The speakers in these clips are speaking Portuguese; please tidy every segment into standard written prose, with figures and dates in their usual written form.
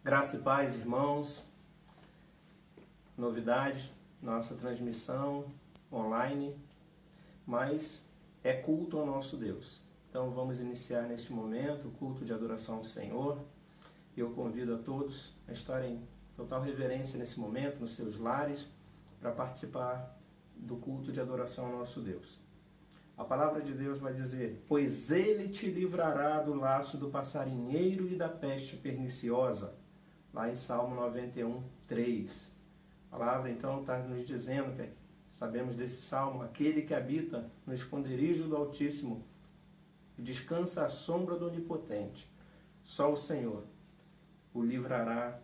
Graça e paz, irmãos. Novidade, nossa transmissão online, mas é culto ao nosso Deus. Então vamos iniciar neste momento o culto de adoração ao Senhor. Eu convido a todos a estarem em total reverência nesse momento, nos seus lares, para participar do culto de adoração ao nosso Deus. A palavra de Deus vai dizer: pois Ele te livrará do laço do passarinheiro e da peste perniciosa. Lá em Salmo 91, 3. A palavra então está nos dizendo, que sabemos desse Salmo, aquele que habita no esconderijo do Altíssimo e descansa à sombra do Onipotente. Só o Senhor o livrará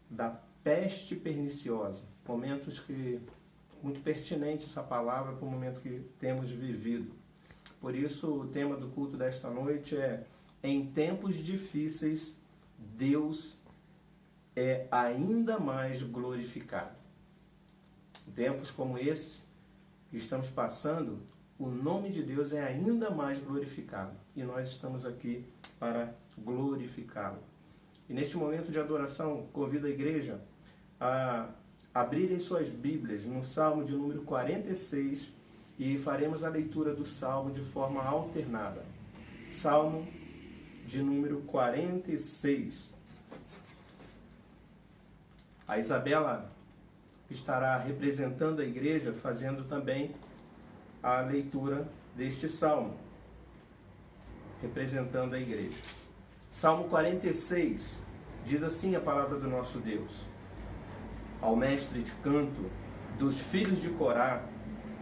da peste perniciosa. Momentos que muito pertinente essa palavra para o momento que temos vivido. Por isso o tema do culto desta noite é: em tempos difíceis, Deus é ainda mais glorificado. Em tempos como esses que estamos passando, o nome de Deus é ainda mais glorificado. E nós estamos aqui para glorificá-lo. E neste momento de adoração, convido a igreja a abrirem suas Bíblias no Salmo de número 46 e faremos a leitura do Salmo de forma alternada. Salmo de número 46. A Isabela estará representando a igreja, fazendo também a leitura deste Salmo, representando a igreja. Salmo 46, diz assim a palavra do nosso Deus: ao mestre de canto dos filhos de Corá,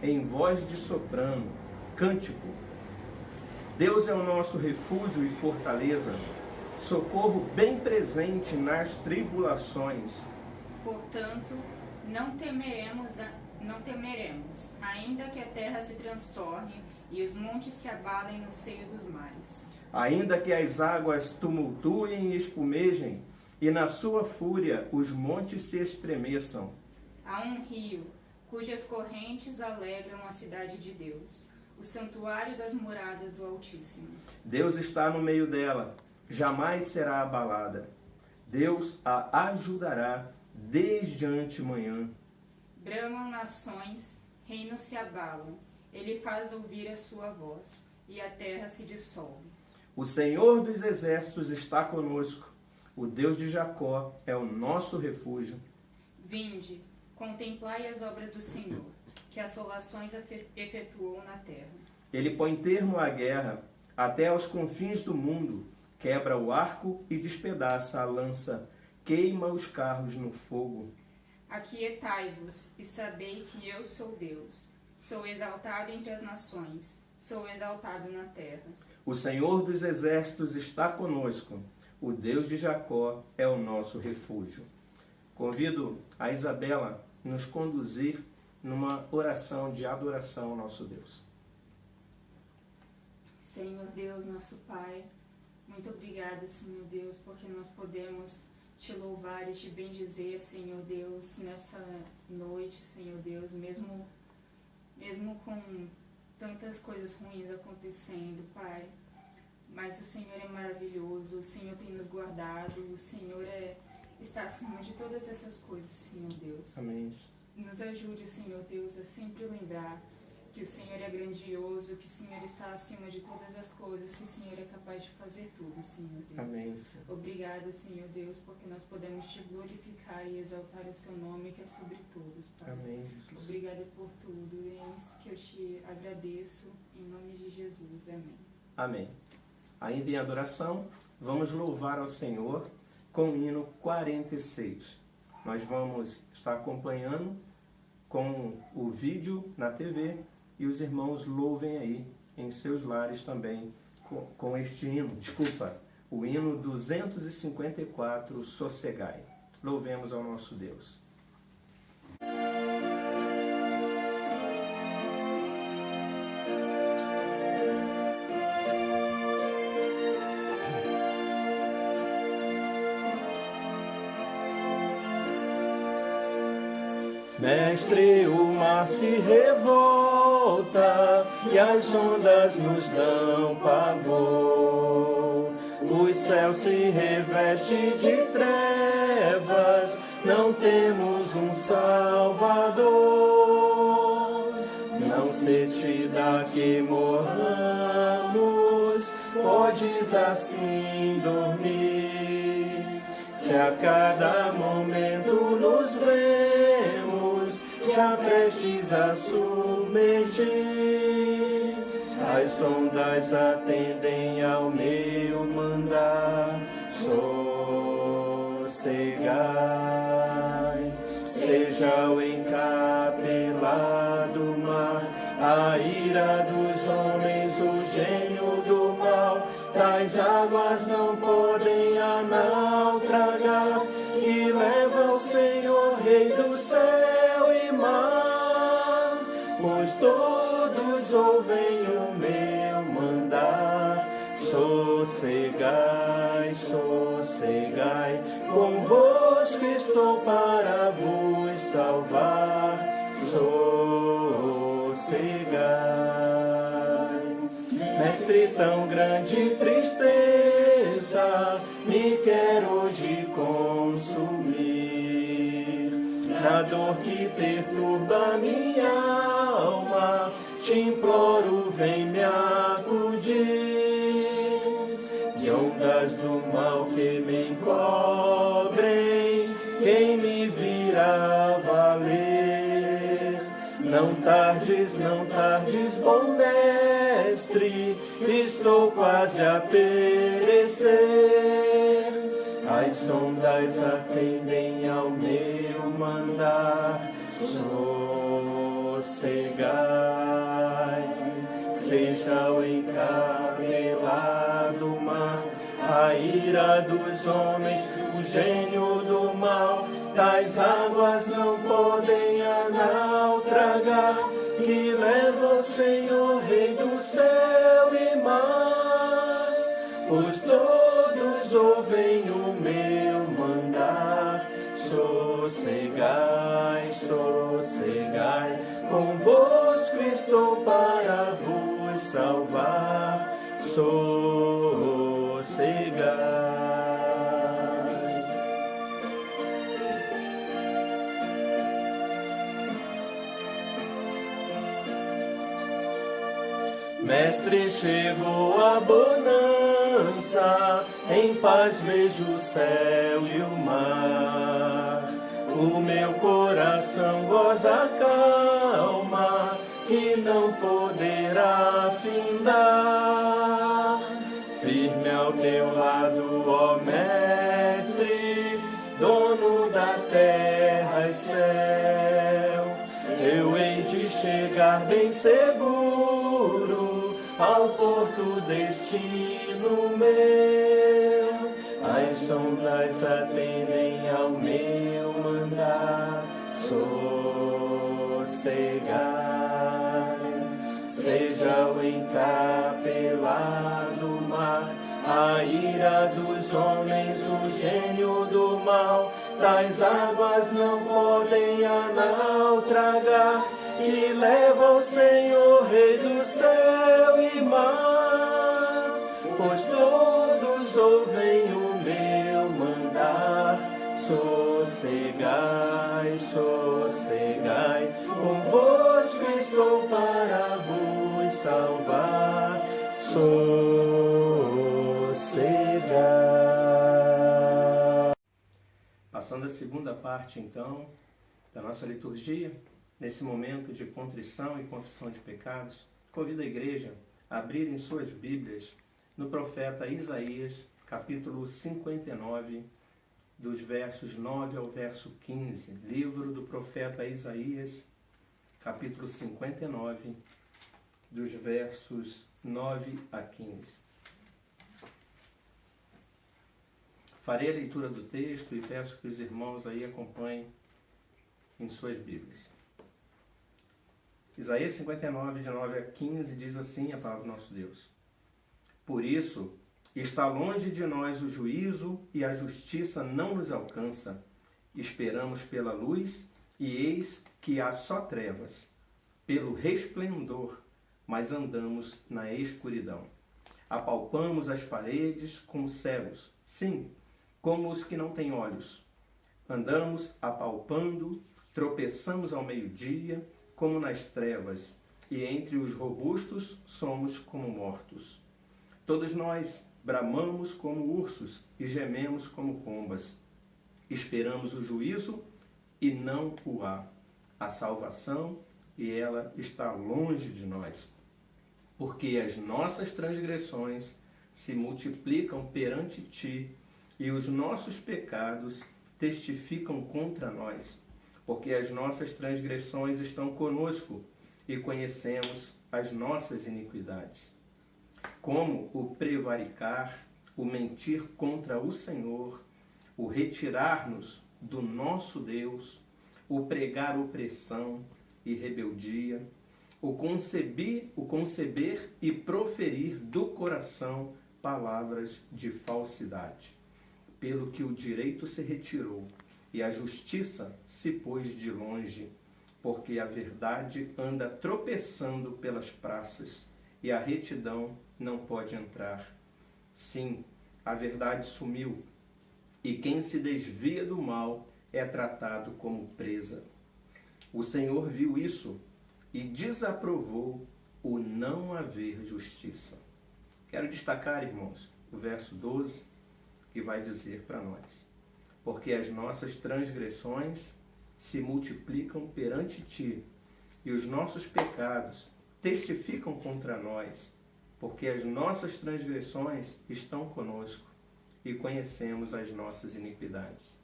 em voz de soprano, cântico. Deus é o nosso refúgio e fortaleza, socorro bem presente nas tribulações. Portanto, não temeremos, ainda que a terra se transtorne e os montes se abalem no seio dos mares. Ainda que as águas tumultuem e espumejem, e na sua fúria os montes se estremeçam. Há um rio, cujas correntes alegram a cidade de Deus, o santuário das moradas do Altíssimo. Deus está no meio dela, jamais será abalada. Deus a ajudará desde antemanhã. Bramam nações, reinos se abalam, ele faz ouvir a sua voz, e a terra se dissolve. O Senhor dos exércitos está conosco, o Deus de Jacó é o nosso refúgio. Vinde, contemplai as obras do Senhor, que assolações efetuou na terra. Ele põe termo à guerra até aos confins do mundo, quebra o arco e despedaça a lança, queima os carros no fogo. Aquietai-vos e sabei que eu sou Deus. Sou exaltado entre as nações, sou exaltado na terra. O Senhor dos exércitos está conosco, o Deus de Jacó é o nosso refúgio. Convido a Isabela a nos conduzir numa oração de adoração ao nosso Deus. Senhor Deus, nosso Pai, muito obrigada, Senhor Deus, porque nós podemos te louvar e te bendizer, Senhor Deus, nessa noite, Senhor Deus, mesmo com tantas coisas ruins acontecendo, Pai. Mas o Senhor é maravilhoso, o Senhor tem nos guardado, o Senhor está acima de todas essas coisas, Senhor Deus. Amém. Nos ajude, Senhor Deus, a sempre lembrar que o Senhor é grandioso, que o Senhor está acima de todas as coisas, que o Senhor é capaz de fazer tudo, Senhor Deus. Amém. Obrigada, Senhor Deus, porque nós podemos te glorificar e exaltar o seu nome, que é sobre todos, Pai. Amém, Jesus. Obrigada por tudo, e é isso que eu te agradeço, em nome de Jesus. Amém. Amém. Ainda em adoração, vamos louvar ao Senhor com o hino 46. Nós vamos estar acompanhando com o vídeo na TV e os irmãos louvem aí em seus lares também com este hino. O hino 254, Sossegai. Louvemos ao nosso Deus. Mestre, o mar se revolta e as ondas nos dão pavor. o céu se reveste de trevas, não temos um Salvador. Não se te dá que morramos, podes assim dormir. Se a cada momento nos vemos, já prestes a submergir, as ondas atendem ao meu mandar. Sossegai, seja o encapelado mar, a ira dos homens, o gênio do mal. Tais águas não podem a naufragar, que leva o Senhor, Rei do céu e mar. Pois todos ouvem o meu mandar. Sossegai, sossegai, convosco estou para vos salvar. Sossegai. Mestre, tão grande tristeza me quer hoje consumir. Na dor que perturba minha alma, te imploro, vem me acudir. De ondas do mal que me encobrem, quem me virá valer? Não tardes, bom mestre, estou quase a perecer. As ondas atendem ao meu mandar. Sossegai, seja o encapelado mar, a ira dos homens, o gênio do mal. Tais águas não podem a naufragar, que leva o Senhor, Rei do céu e mar. Pois todos ouvem o meu mandar. Sossegai, sossegai, convosco estou para vos salvar. Sossegai. Mestre, chegou a bonança, em paz vejo o céu e o mar. O meu coração goza a calma, que não poderá findar. Firme ao teu lado, ó Mestre, dono da terra e céu, eu hei de chegar bem seguro ao porto destino meu. As ondas atendem ao meu mandar. Sossegai, seja o encapelado mar, a ira dos homens, o gênio do mal. Tais águas não podem a naufragar, que leva o Senhor, Rei do céu e mar. Pois todos ouvem o meu mandar. Sossegai, sossegai, convosco estou para vos salvar. Sossegai. Passando a segunda parte, então, da nossa liturgia, nesse momento de contrição e confissão de pecados, convido a igreja a abrir em suas Bíblias no profeta Isaías, capítulo 59, dos versos 9 ao verso 15. Livro do profeta Isaías, capítulo 59, dos versos 9 a 15. Farei a leitura do texto e peço que os irmãos aí acompanhem em suas Bíblias. Isaías 59, de 9 a 15, diz assim a palavra do nosso Deus. Por isso, está longe de nós o juízo e a justiça não nos alcança. Esperamos pela luz e eis que há só trevas. Pelo resplendor, mas andamos na escuridão. Apalpamos as paredes como cegos, sim, como os que não têm olhos. Andamos apalpando, tropeçamos ao meio-dia, como nas trevas, e entre os robustos somos como mortos. Todos nós bramamos como ursos e gememos como pombas. Esperamos o juízo e não o há. A salvação, e ela está longe de nós. Porque as nossas transgressões se multiplicam perante ti, e os nossos pecados testificam contra nós. Porque as nossas transgressões estão conosco, e conhecemos as nossas iniquidades. Como o prevaricar, o mentir contra o Senhor, o retirar-nos do nosso Deus, o pregar opressão e rebeldia, o conceber e proferir do coração palavras de falsidade. Pelo que o direito se retirou e a justiça se pôs de longe, porque a verdade anda tropeçando pelas praças e a retidão não pode entrar. Sim, a verdade sumiu, e quem se desvia do mal é tratado como presa. O Senhor viu isso e desaprovou o não haver justiça. Quero destacar, irmãos, o verso 12, que vai dizer para nós: porque as nossas transgressões se multiplicam perante ti, e os nossos pecados testificam contra nós, porque as nossas transgressões estão conosco, e conhecemos as nossas iniquidades.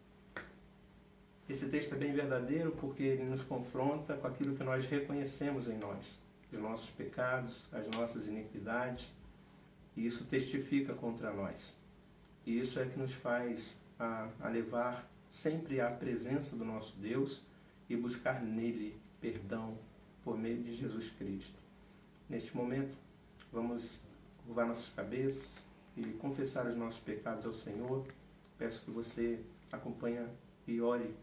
Esse texto é bem verdadeiro porque ele nos confronta com aquilo que nós reconhecemos em nós, os nossos pecados, as nossas iniquidades, e isso testifica contra nós. E isso é que nos faz a levar sempre à presença do nosso Deus e buscar nele perdão por meio de Jesus Cristo. Neste momento, vamos curvar nossas cabeças e confessar os nossos pecados ao Senhor. Peço que você acompanhe e ore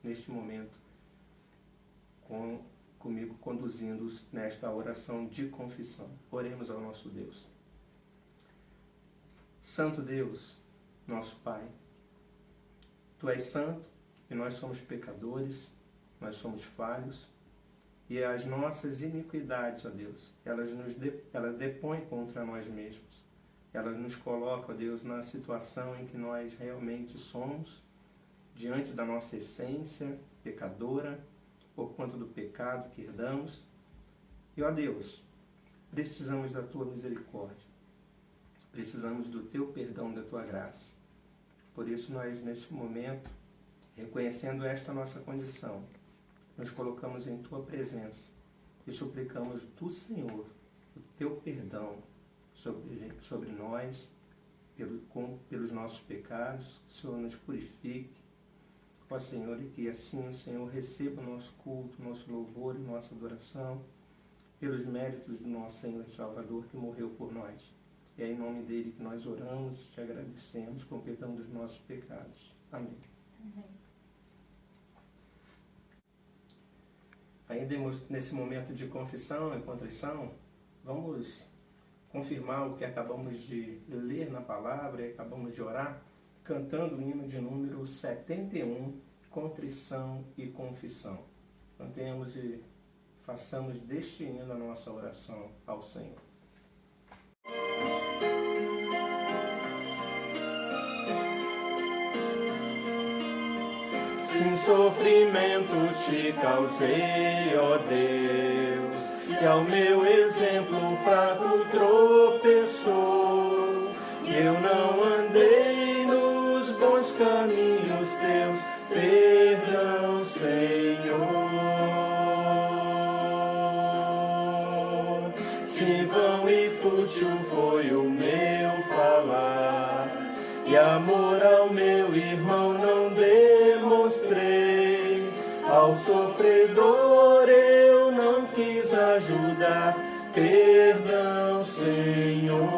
neste momento comigo, conduzindo-os nesta oração de confissão. Oremos ao nosso Deus. Santo Deus, nosso Pai, Tu és santo e nós somos pecadores, nós somos falhos, e as nossas iniquidades, ó Deus, elas depõem contra nós mesmos. Elas nos colocam, ó Deus, na situação em que nós realmente somos, diante da nossa essência pecadora, por conta do pecado que herdamos. E, ó Deus, precisamos da Tua misericórdia. Precisamos do Teu perdão, da Tua graça. Por isso nós, nesse momento, reconhecendo esta nossa condição, nos colocamos em Tua presença e suplicamos do Senhor o Teu perdão sobre nós, pelos nossos pecados. Que o Senhor nos purifique, ó Senhor, e que assim o Senhor receba o nosso culto, nosso louvor e nossa adoração, pelos méritos do nosso Senhor e Salvador que morreu por nós. E é em nome dele que nós oramos e te agradecemos com o perdão dos nossos pecados. Amém. Amém. Ainda nesse momento de confissão e contrição, vamos confirmar o que acabamos de ler na palavra e acabamos de orar, cantando o hino de número 71, Contrição e Confissão. Cantemos e façamos deste hino a nossa oração ao Senhor. Sem sofrimento te causei, ó Deus, e ao meu exemplo fraco tropeçou. Eu não andei nos bons caminhos teus, perdão, Senhor. Se vão e fútil foi o meu falar, e amor ao meu irmão não demonstrei. Ao sofredor eu não quis ajudar, perdão, Senhor.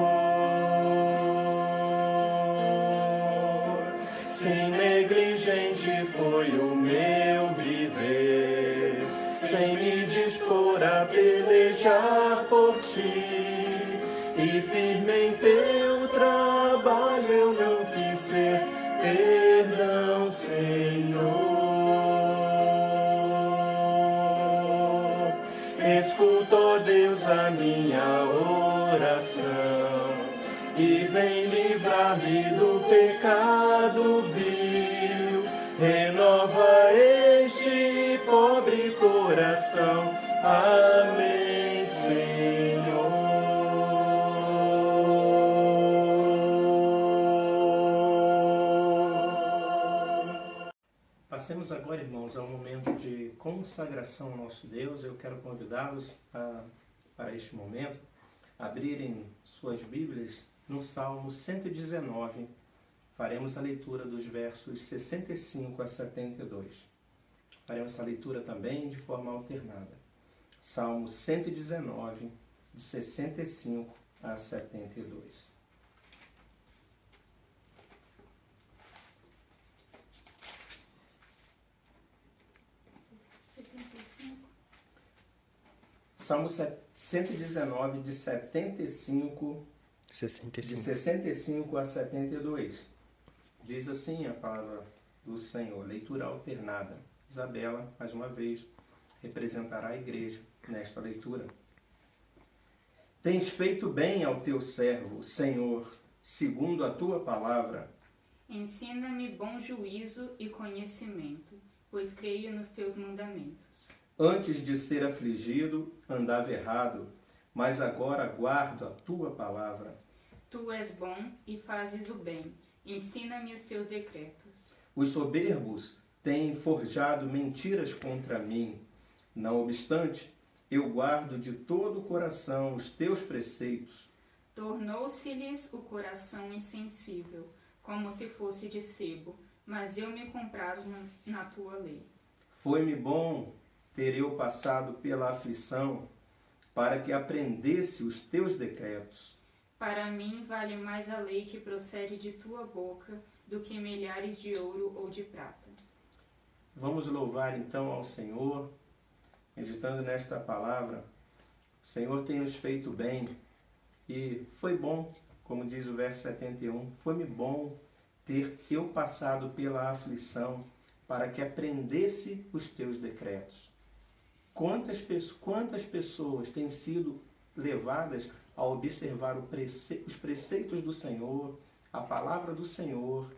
Sim, negligente foi o meu viver, sem me dispor a pelejar por ti, e firme firme em teu trabalho, eu não quis ser. Perdão, Senhor. Escuta, ó Deus, a minha oração e vem livrar-me do pecado vil. Renova este pobre coração. Amém, Senhor. Passemos agora, irmãos, ao momento de consagração ao nosso Deus. Eu quero convidá-los para este momento abrirem suas Bíblias no Salmo 119. Faremos a leitura dos versos 65 a 72. Faremos essa leitura também de forma alternada. Salmo 119, de 65 a 72. Salmo 119, de 65 a 72. Diz assim a palavra do Senhor, leitura alternada. Isabela, mais uma vez, representará a igreja nesta leitura. Tens feito bem ao teu servo, Senhor, segundo a tua palavra. Ensina-me bom juízo e conhecimento, pois creio nos teus mandamentos. Antes de ser afligido, andava errado, mas agora guardo a tua palavra. Tu és bom e fazes o bem. Ensina-me os teus decretos. Os soberbos têm forjado mentiras contra mim. Não obstante, eu guardo de todo o coração os teus preceitos. Tornou-se-lhes o coração insensível, como se fosse de sebo, mas eu me comprazo na tua lei. Foi-me bom ter eu passado pela aflição, para que aprendesse os teus decretos. Para mim vale mais a lei que procede de tua boca do que milhares de ouro ou de prata. Vamos louvar então ao Senhor, meditando nesta palavra. O Senhor tem nos feito bem e foi bom, como diz o verso 71, foi-me bom ter eu passado pela aflição para que aprendesse os teus decretos. Quantas pessoas têm sido levadas a observar os preceitos do Senhor, a palavra do Senhor,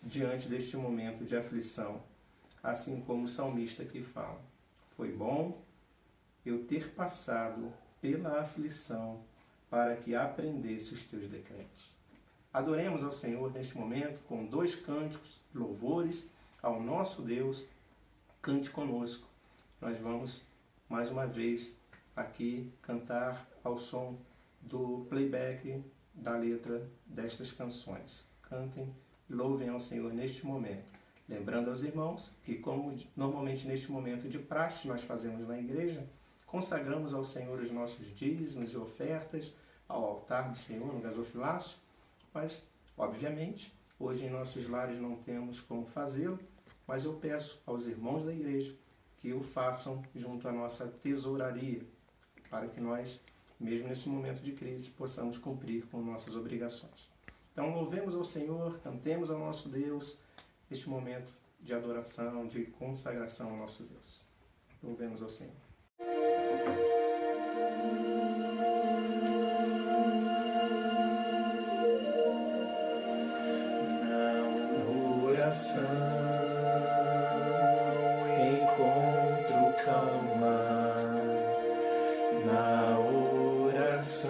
diante deste momento de aflição? Assim como o salmista aqui fala. Foi bom eu ter passado pela aflição para que aprendesse os teus decretos. Adoremos ao Senhor neste momento com 2 cânticos, louvores ao nosso Deus. Cante conosco. Nós vamos mais uma vez aqui cantar ao som do playback da letra destas canções. Cantem e louvem ao Senhor neste momento. Lembrando aos irmãos que, como normalmente neste momento de praxe nós fazemos na igreja, consagramos ao Senhor os nossos dízimos e ofertas ao altar do Senhor, no gasofilácio, mas, obviamente, hoje em nossos lares não temos como fazê-lo, mas eu peço aos irmãos da igreja que o façam junto à nossa tesouraria, para que nós, mesmo nesse momento de crise, possamos cumprir com nossas obrigações. Então, louvemos ao Senhor, cantemos ao nosso Deus, este momento de adoração, de consagração ao nosso Deus. Louvemos ao Senhor. Na oração encontro calma, na oração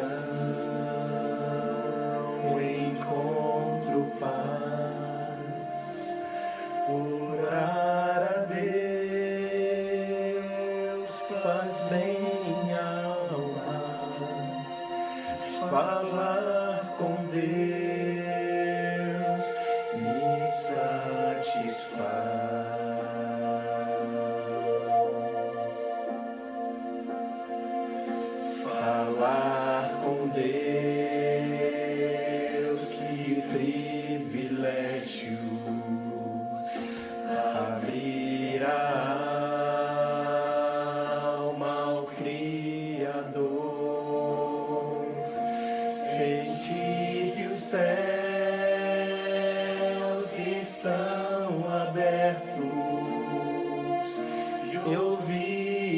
encontro paz. Orar a Deus faz bem à alma, falar com Deus me satisfaz. Falar com Deus, que privilégio. Abrir a alma ao Criador, sentir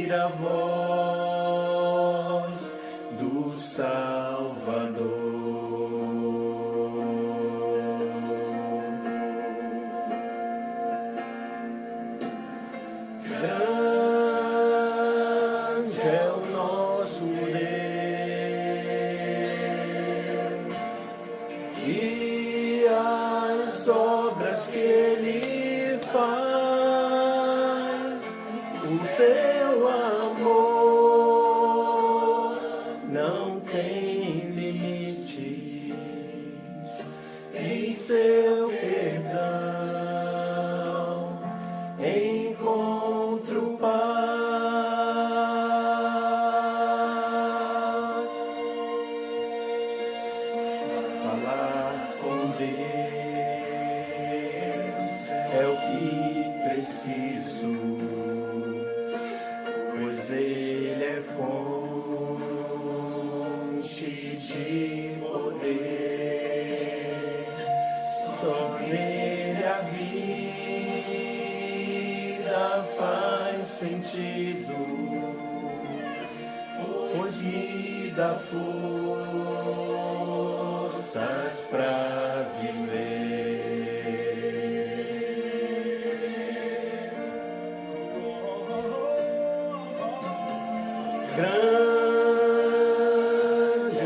ouvir a voz do Salvador. Grande é o nosso Deus e as obras que Ele faz, o seu amor não tem limites, em seu perdão encontro paz. Falar com Deus é o que preciso, pois Ele é fonte de poder. Só nele a vida faz sentido, pois me dá forças pra viver. Grande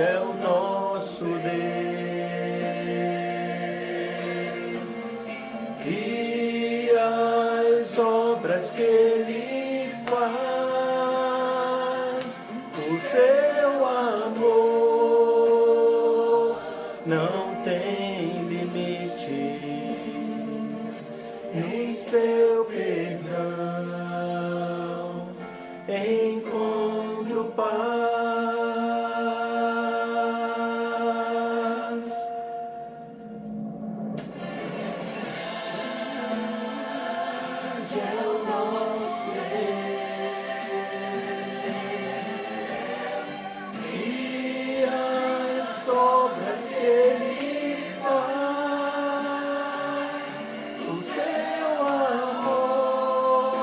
é o nosso Deus e as obras que Ele faz, o seu amor não tem limites, em seu perdão encontro paz. Grande é o nosso Deus e as obras que Ele faz, o seu amor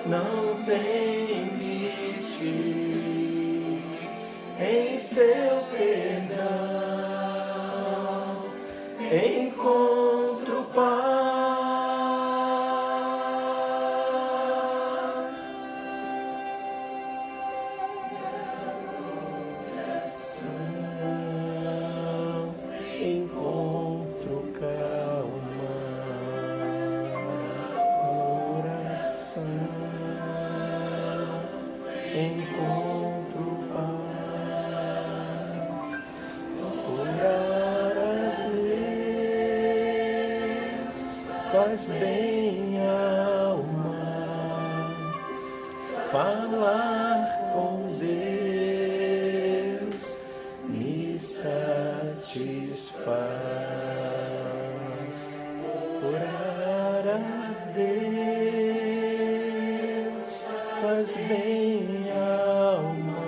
não tem limites, em seu perdão encontro paz. Encontro calma, oração, encontro paz, orar a Deus faz bem à alma, falar com Deus me satisfaz, orar a Deus faz bem à alma,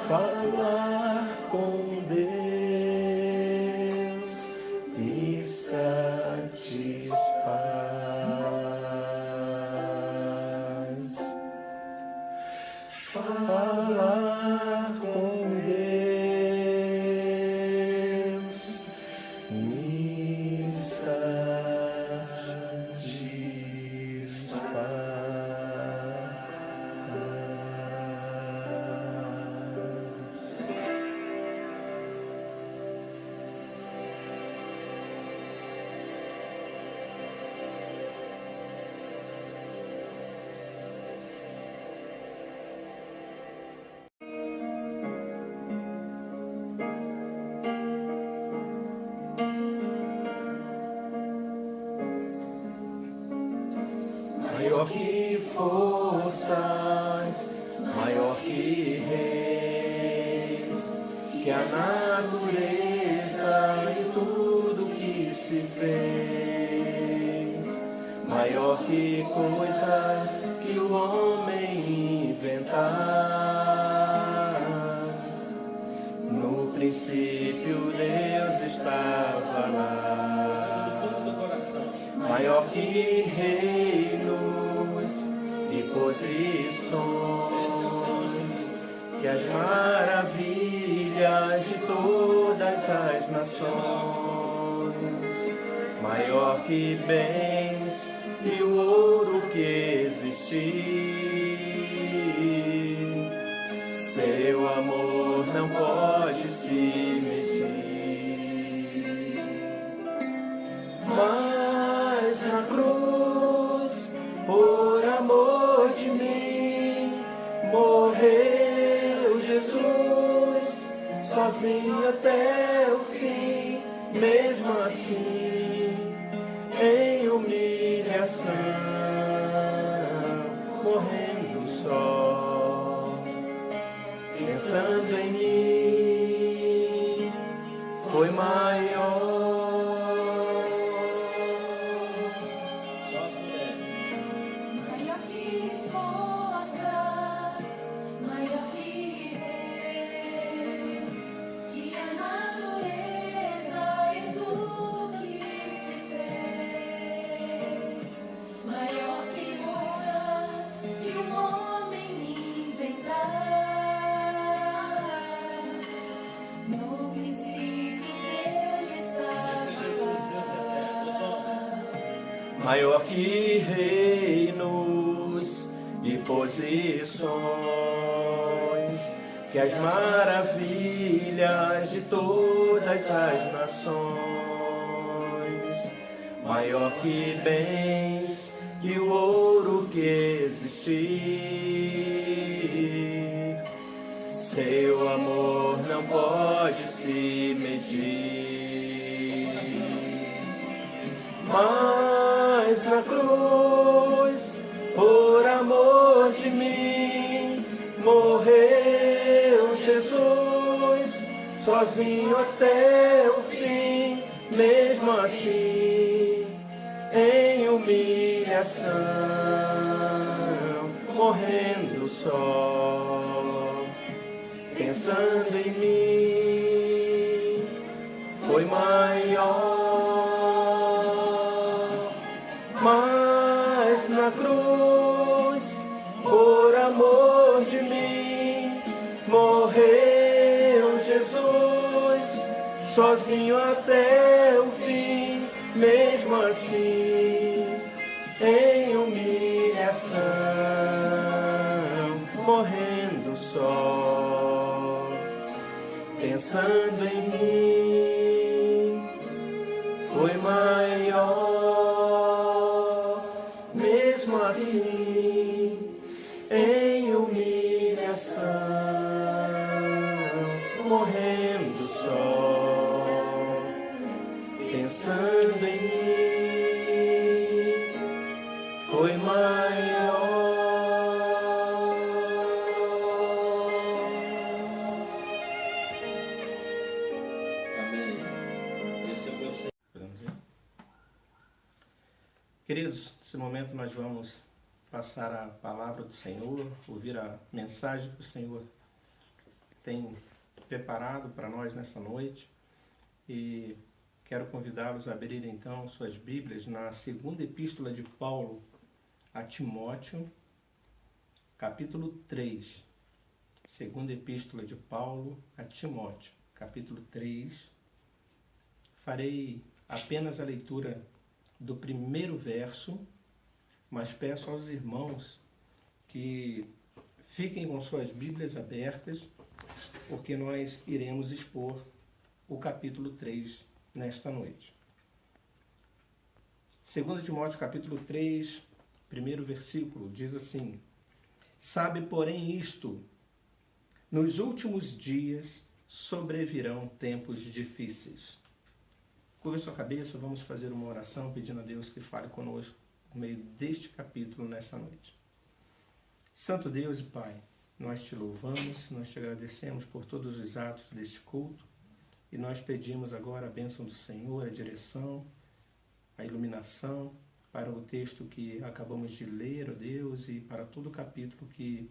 falar com Deus me satisfaz. Falar com Deus me satisfaz. Maior que forças, maior que reis, que a natureza e tudo que se fez, maior que coisas que o homem inventar. No princípio Deus estava lá, maior que reinos posições, que as maravilhas de todas as nações, maior que bens e o ouro que existir, seu amor não pode se medir. Mas na cruz, por amor de mim, morreu Jesus, sozinho até o fim, mesmo assim, em humilhação, morrendo só, pensando em mim, foi maior. Maior que forças, maior que reis, que a natureza e tudo que se fez, maior que coisas que o homem inventar. No princípio Deus estava, Maior que reinos e posições, que as maravilhas de todas as nações, maior que bens e o ouro que existir, seu amor não pode se medir. Mas na cruz, por amor de mim, morreu Jesus, sozinho até o fim, mesmo assim, em humilhação, morrendo só, pensando em mim, foi maior. Mas na cruz, por amor de mim, morreu Jesus, sozinho até o fim, mesmo assim, em humilhação, morrendo só, pensando em mim, foi maior. Mesmo assim, em humilhação, morrendo só, pensando em mim, foi maior. Amém. Esse é o meu Senhor. Queridos, nesse momento nós vamos passar a palavra do Senhor, ouvir a mensagem que o Senhor tem preparado para nós nessa noite. E quero convidá-los a abrir então suas Bíblias na segunda epístola de Paulo a Timóteo, capítulo 3. Segunda epístola de Paulo a Timóteo, capítulo 3. Farei apenas a leitura do primeiro verso, mas peço aos irmãos que fiquem com suas Bíblias abertas, porque nós iremos expor o capítulo 3 nesta noite. 2 Timóteo capítulo 3, primeiro versículo, diz assim: Sabe, porém, isto, nos últimos dias sobrevirão tempos difíceis. Curva sua cabeça, vamos fazer uma oração pedindo a Deus que fale conosco no meio deste capítulo nessa noite. Santo Deus e Pai, nós te louvamos, nós te agradecemos por todos os atos deste culto e nós pedimos agora a bênção do Senhor, a direção, a iluminação para o texto que acabamos de ler, ó Deus, e para todo o capítulo que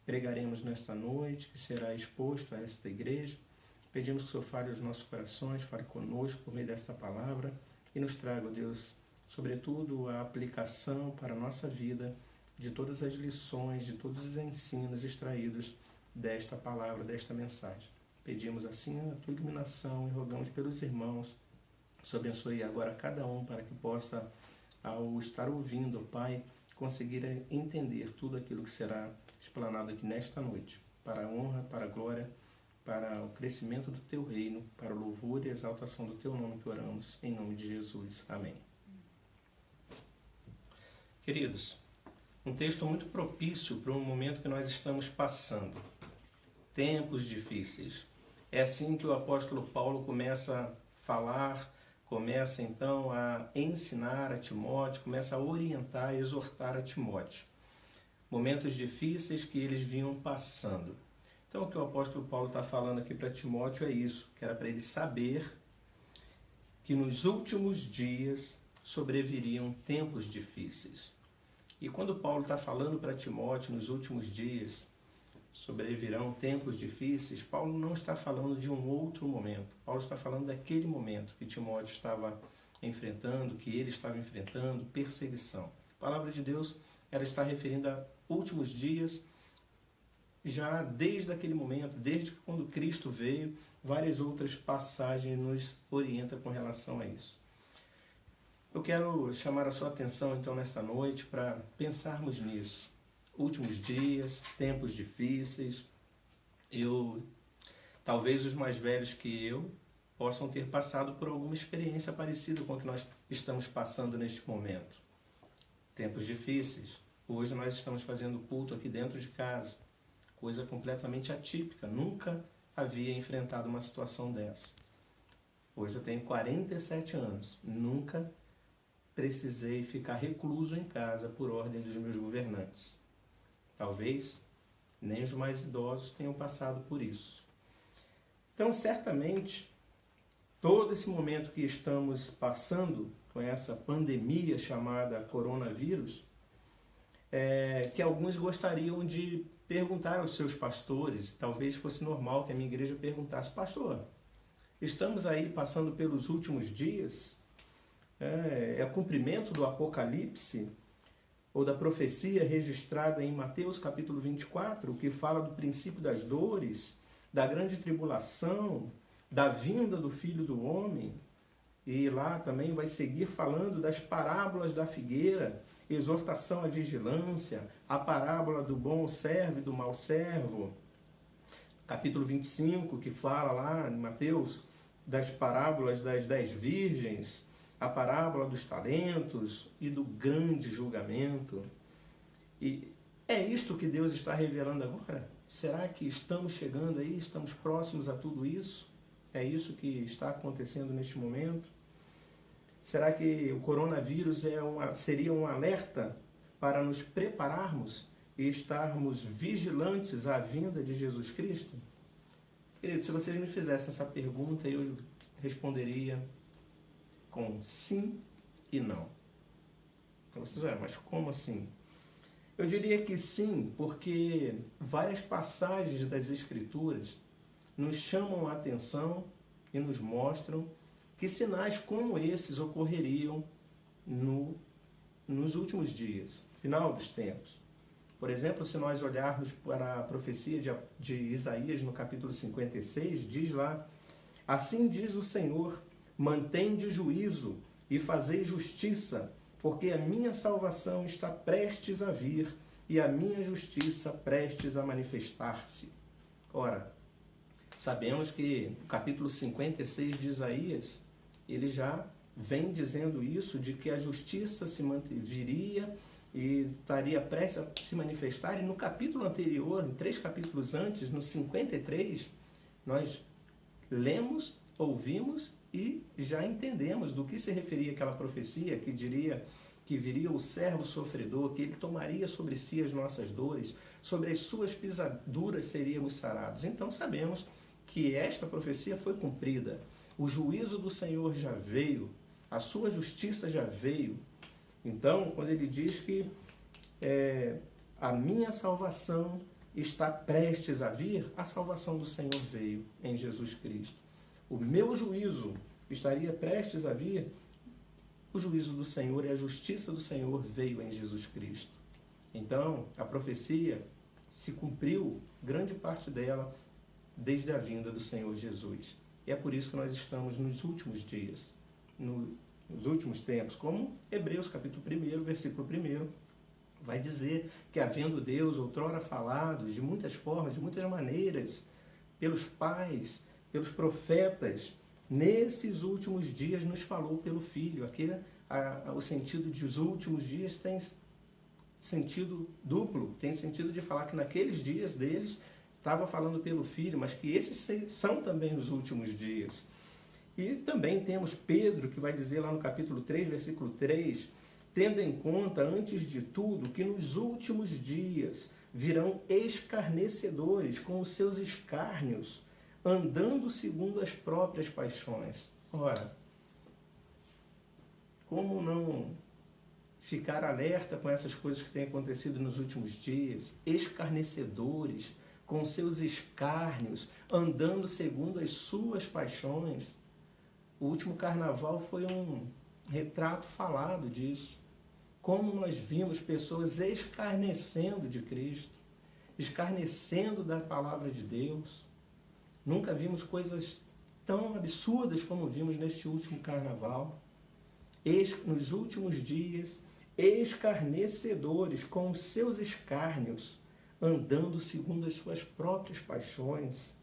pregaremos nesta noite, que será exposto a esta igreja. Pedimos que o Senhor fale aos nossos corações, fale conosco por meio desta palavra e nos traga, ó Deus, sobretudo a aplicação para a nossa vida de todas as lições, de todos os ensinos extraídos desta palavra, desta mensagem. Pedimos assim a tua iluminação e rogamos pelos irmãos, Senhor abençoe agora cada um para que possa, ao estar ouvindo, Pai, conseguir entender tudo aquilo que será explanado aqui nesta noite, para a honra, para a glória, para o crescimento do Teu reino, para o louvor e exaltação do Teu nome que oramos, em nome de Jesus. Amém. Queridos, um texto muito propício para um momento que nós estamos passando. Tempos difíceis. É assim que o apóstolo Paulo começa a falar, começa então a ensinar a Timóteo, começa a orientar, exortar a Timóteo. Momentos difíceis que eles vinham passando. Então o que o apóstolo Paulo está falando aqui para Timóteo é isso, que era para ele saber que nos últimos dias sobreviriam tempos difíceis. E quando Paulo está falando para Timóteo, nos últimos dias sobrevirão tempos difíceis, Paulo não está falando de um outro momento. Paulo está falando daquele momento que Timóteo estava enfrentando, que ele estava enfrentando, perseguição. A palavra de Deus, ela está referindo a últimos dias, já desde aquele momento, desde quando Cristo veio, várias outras passagens nos orientam com relação a isso. Eu quero chamar a sua atenção então nesta noite para pensarmos nisso. Últimos dias, tempos difíceis. Talvez os mais velhos que eu possam ter passado por alguma experiência parecida com o que nós estamos passando neste momento. Tempos difíceis. Hoje nós estamos fazendo culto aqui dentro de casa. Coisa completamente atípica. Nunca havia enfrentado uma situação dessa. Hoje eu tenho 47 anos. Nunca precisei ficar recluso em casa por ordem dos meus governantes. Talvez nem os mais idosos tenham passado por isso. Então, certamente, todo esse momento que estamos passando com essa pandemia chamada coronavírus, que alguns gostariam de perguntar aos seus pastores, talvez fosse normal que a minha igreja perguntasse: pastor, estamos aí passando pelos últimos dias? É cumprimento do Apocalipse ou da profecia registrada em Mateus capítulo 24, que fala do princípio das dores, da grande tribulação, da vinda do Filho do Homem. E lá também vai seguir falando das parábolas da figueira, exortação à vigilância, a parábola do bom servo e do mau servo. Capítulo 25, que fala lá em Mateus das parábolas das 10 virgens, a parábola dos talentos e do grande julgamento. E é isto que Deus está revelando agora? Será que estamos chegando aí, estamos próximos a tudo isso? É isso que está acontecendo neste momento? Será que o coronavírus seria um alerta para nos prepararmos e estarmos vigilantes à vinda de Jesus Cristo? Querido, se vocês me fizessem essa pergunta, eu responderia com sim e não. Então vocês olham, mas como assim? Eu diria que sim, porque várias passagens das Escrituras nos chamam a atenção e nos mostram que sinais como esses ocorreriam nos últimos dias, final dos tempos. Por exemplo, se nós olharmos para a profecia de Isaías no capítulo 56, diz lá: assim diz o Senhor, mantende juízo e fazei justiça, porque a minha salvação está prestes a vir e a minha justiça prestes a manifestar-se. Ora, sabemos que o capítulo 56 de Isaías, ele já vem dizendo isso, de que a justiça se viria e estaria prestes a se manifestar. E no capítulo anterior, em 3 capítulos antes, no 53, nós lemos, ouvimos e já entendemos do que se referia aquela profecia que diria que viria o servo sofredor, que ele tomaria sobre si as nossas dores, sobre as suas pisaduras seríamos sarados. Então sabemos que esta profecia foi cumprida. O juízo do Senhor já veio, a sua justiça já veio. Então, quando ele diz que a minha salvação está prestes a vir, a salvação do Senhor veio em Jesus Cristo. O meu juízo estaria prestes a vir, o juízo do Senhor e a justiça do Senhor veio em Jesus Cristo. Então, a profecia se cumpriu, grande parte dela, desde a vinda do Senhor Jesus. E é por isso que nós estamos nos últimos dias, nos últimos tempos, como Hebreus capítulo 1, versículo 1, vai dizer que havendo Deus outrora falado de muitas formas, de muitas maneiras, pelos pais, pelos profetas, nesses últimos dias nos falou pelo Filho. Aqui o sentido dos últimos dias tem sentido duplo, tem sentido de falar que naqueles dias deles estava falando pelo Filho, mas que esses são também os últimos dias. E também temos Pedro, que vai dizer lá no capítulo 3, versículo 3, tendo em conta, antes de tudo, que nos últimos dias virão escarnecedores com os seus escárnios, andando segundo as próprias paixões. Ora, como não ficar alerta com essas coisas que têm acontecido nos últimos dias? Escarnecedores, com seus escárnios, andando segundo as suas paixões. O último carnaval foi um retrato falado disso. Como nós vimos pessoas escarnecendo de Cristo, escarnecendo da palavra de Deus. Nunca vimos coisas tão absurdas como vimos neste último carnaval. Nos últimos dias, escarnecedores com os seus escárnios, andando segundo as suas próprias paixões.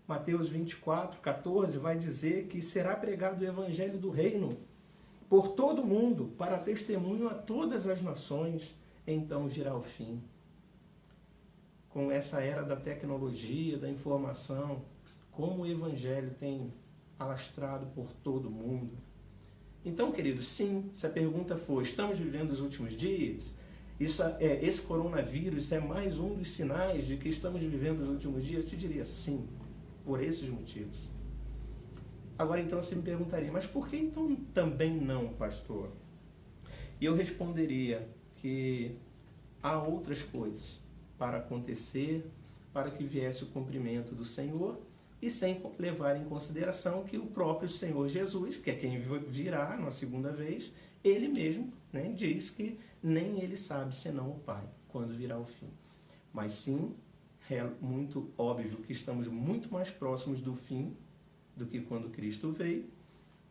Mateus 24, 14 vai dizer que será pregado o evangelho do reino por todo mundo, para testemunho a todas as nações, então virá o fim. Com essa era da tecnologia, da informação, como o evangelho tem alastrado por todo mundo. Então, queridos, sim, se a pergunta for, estamos vivendo os últimos dias? Esse coronavírus é mais um dos sinais de que estamos vivendo os últimos dias? Eu te diria sim, por esses motivos. Agora, então, você me perguntaria, mas por que então também não, pastor? E eu responderia que há outras coisas para acontecer, para que viesse o cumprimento do Senhor, e sem levar em consideração que o próprio Senhor Jesus, que é quem virá na segunda vez, ele mesmo, né, diz que nem ele sabe senão o Pai, quando virá o fim. Mas sim, é muito óbvio que estamos muito mais próximos do fim do que quando Cristo veio,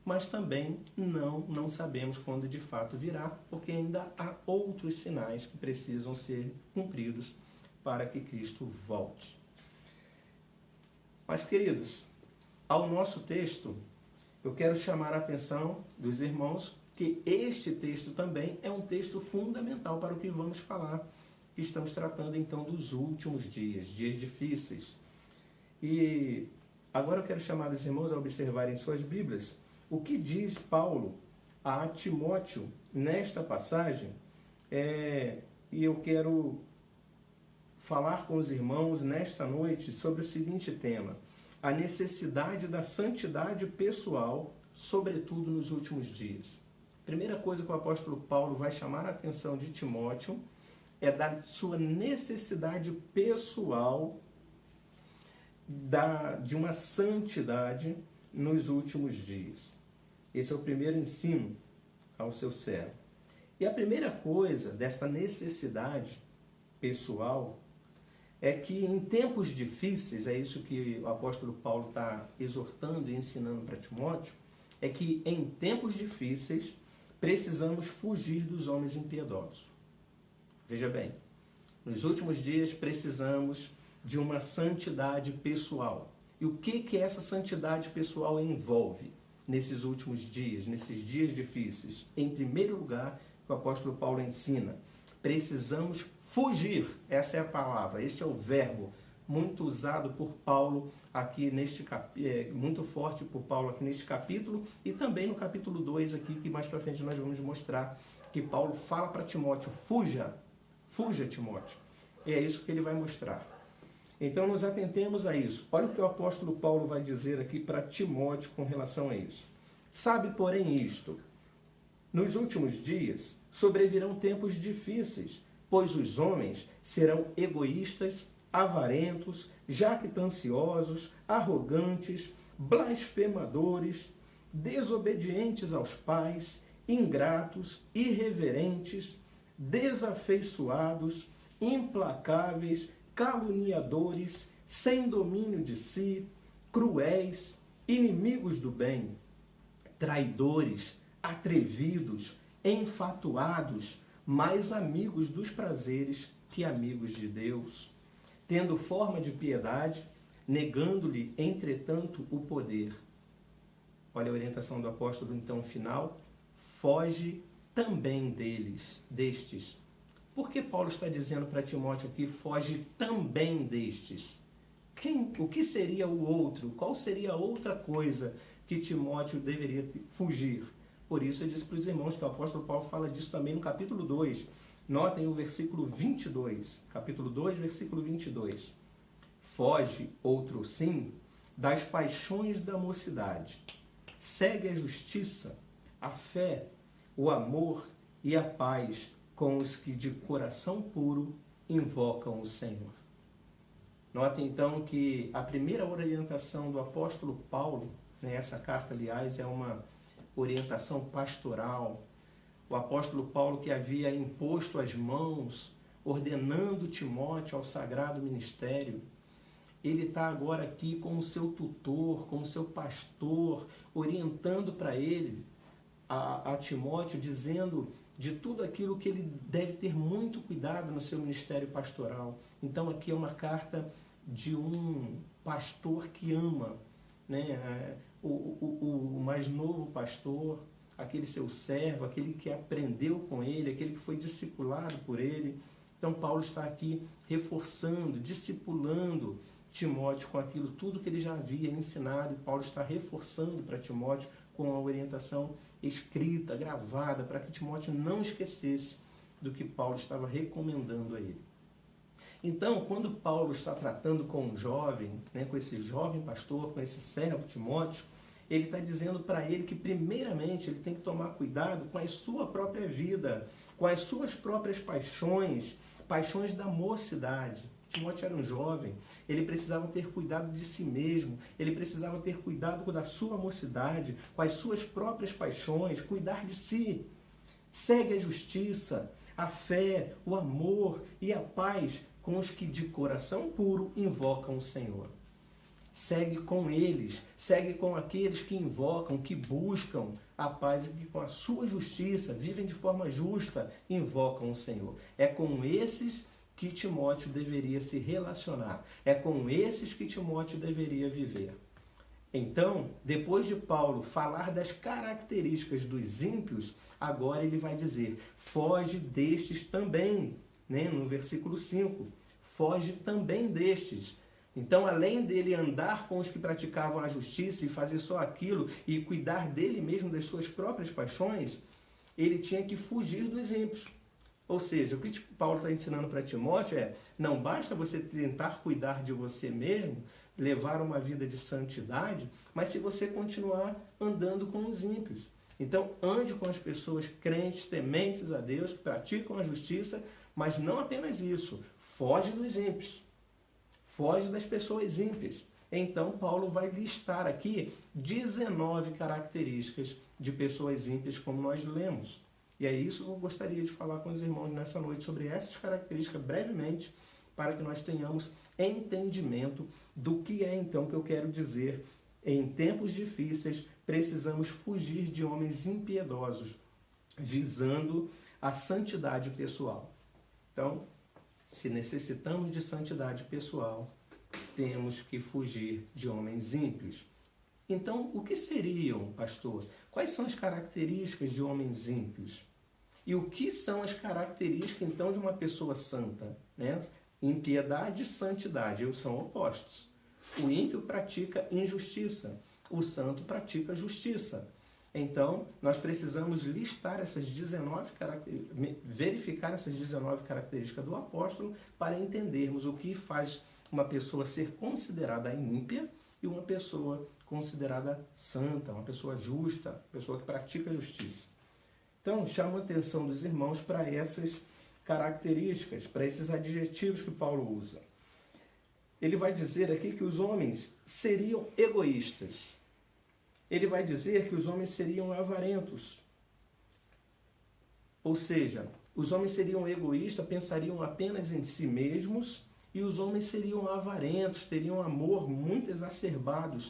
mas também não sabemos quando de fato virá, porque ainda há outros sinais que precisam ser cumpridos para que Cristo volte. Mas, queridos, ao nosso texto, eu quero chamar a atenção dos irmãos que este texto também é um texto fundamental para o que vamos falar. Estamos tratando então dos últimos dias difíceis. E agora eu quero chamar os irmãos a observarem suas Bíblias o que diz Paulo a Timóteo nesta passagem, e eu quero falar com os irmãos nesta noite sobre o seguinte tema: a necessidade da santidade pessoal, sobretudo nos últimos dias. Primeira coisa que o apóstolo Paulo vai chamar a atenção de Timóteo é da sua necessidade pessoal de uma santidade nos últimos dias. Esse é o primeiro ensino ao seu servo. E a primeira coisa dessa necessidade pessoal é que em tempos difíceis, é isso que o apóstolo Paulo está exortando e ensinando para Timóteo, é que em tempos difíceis precisamos fugir dos homens impiedosos. Veja bem, nos últimos dias precisamos de uma santidade pessoal. E o que essa santidade pessoal envolve nesses últimos dias, nesses dias difíceis? Em primeiro lugar, o apóstolo Paulo ensina, precisamos fugir, essa é a palavra, este é o verbo muito usado por Paulo aqui neste muito forte por Paulo aqui neste capítulo, e também no capítulo 2 aqui, que mais para frente nós vamos mostrar que Paulo fala para Timóteo, fuja Timóteo. E é isso que ele vai mostrar. Então nos atentemos a isso. Olha o que o apóstolo Paulo vai dizer aqui para Timóteo com relação a isso. Sabe, porém, isto: nos últimos dias sobrevirão tempos difíceis, pois os homens serão egoístas, avarentos, jactanciosos, arrogantes, blasfemadores, desobedientes aos pais, ingratos, irreverentes, desafeiçoados, implacáveis, caluniadores, sem domínio de si, cruéis, inimigos do bem, traidores, atrevidos, enfatuados, mais amigos dos prazeres que amigos de Deus, tendo forma de piedade, negando-lhe, entretanto, o poder. Olha a orientação do apóstolo, então, final. Foge também destes. Por que Paulo está dizendo para Timóteo aqui, foge também destes? O que seria o outro? Qual seria a outra coisa que Timóteo deveria fugir? Por isso ele diz para os irmãos que o apóstolo Paulo fala disso também no capítulo 2. Notem o versículo 22. Capítulo 2, versículo 22. Foge, outro sim, das paixões da mocidade. Segue a justiça, a fé, o amor e a paz com os que de coração puro invocam o Senhor. Notem então que a primeira orientação do apóstolo Paulo, essa carta, aliás, é uma orientação pastoral. O apóstolo Paulo, que havia imposto as mãos, ordenando Timóteo ao sagrado ministério, ele está agora aqui como seu tutor, como seu pastor, orientando para ele, a Timóteo, dizendo de tudo aquilo que ele deve ter muito cuidado no seu ministério pastoral. Então aqui é uma carta de um pastor que ama, né? O mais novo pastor, aquele seu servo, aquele que aprendeu com ele, aquele que foi discipulado por ele. Então Paulo está aqui reforçando, discipulando Timóteo com aquilo, tudo que ele já havia ensinado, e Paulo está reforçando para Timóteo com a orientação escrita, gravada, para que Timóteo não esquecesse do que Paulo estava recomendando a ele. Então, quando Paulo está tratando com um jovem, com esse jovem pastor, com esse servo Timóteo, ele está dizendo para ele que, primeiramente, ele tem que tomar cuidado com a sua própria vida, com as suas próprias paixões da mocidade. Timóteo era um jovem, ele precisava ter cuidado de si mesmo, ele precisava ter cuidado da sua mocidade, com as suas próprias paixões, cuidar de si. Segue a justiça, a fé, o amor e a paz com os que de coração puro invocam o Senhor. Segue com eles, segue com aqueles que invocam, que buscam a paz e que com a sua justiça, vivem de forma justa, invocam o Senhor. É com esses que Timóteo deveria se relacionar. É com esses que Timóteo deveria viver. Então, depois de Paulo falar das características dos ímpios, agora ele vai dizer, foge destes também, no versículo 5. Foge também destes. Então, além dele andar com os que praticavam a justiça e fazer só aquilo e cuidar dele mesmo, das suas próprias paixões, ele tinha que fugir dos ímpios. Ou seja, o que Paulo está ensinando para Timóteo é, não basta você tentar cuidar de você mesmo, levar uma vida de santidade, mas se você continuar andando com os ímpios. Então, ande com as pessoas crentes, tementes a Deus, que praticam a justiça, mas não apenas isso, foge dos ímpios. Foge das pessoas ímpias. Então, Paulo vai listar aqui 19 características de pessoas ímpias, como nós lemos. E é isso que eu gostaria de falar com os irmãos nessa noite, sobre essas características, brevemente, para que nós tenhamos entendimento do que é, então, que eu quero dizer. Em tempos difíceis, precisamos fugir de homens impiedosos, visando a santidade pessoal. Então, se necessitamos de santidade pessoal, temos que fugir de homens ímpios. Então, o que seriam, pastor? Quais são as características de homens ímpios? E o que são as características, então, de uma pessoa santa? Impiedade e santidade são opostos. O ímpio pratica injustiça, o santo pratica justiça. Então, nós precisamos listar essas 19 características, verificar essas 19 características do apóstolo para entendermos o que faz uma pessoa ser considerada ímpia e uma pessoa considerada santa, uma pessoa justa, uma pessoa que pratica justiça. Então, chamo a atenção dos irmãos para essas características, para esses adjetivos que Paulo usa. Ele vai dizer aqui que os homens seriam egoístas. Ele vai dizer que os homens seriam avarentos. Ou seja, Os homens seriam egoístas, pensariam apenas em si mesmos, e os homens seriam avarentos, teriam amor muito exacerbado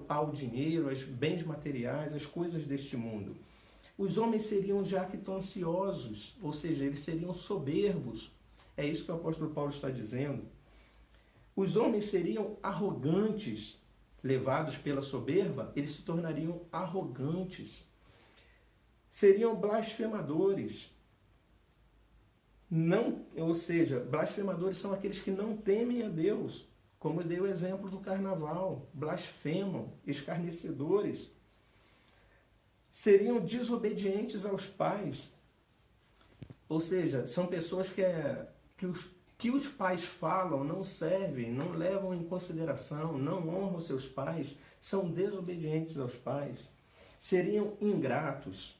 ao dinheiro, aos bens materiais, às coisas deste mundo. Os homens seriam jactanciosos, ou seja, eles seriam soberbos. É isso que o apóstolo Paulo está dizendo. Os homens seriam arrogantes, levados pela soberba, eles se tornariam arrogantes. Seriam blasfemadores. Não, ou seja, blasfemadores são aqueles que não temem a Deus, como eu dei o exemplo do carnaval, blasfemam, escarnecedores. Seriam desobedientes aos pais, ou seja, são pessoas que os pais falam não servem, não levam em consideração, não honram seus pais, são desobedientes aos pais. Seriam ingratos,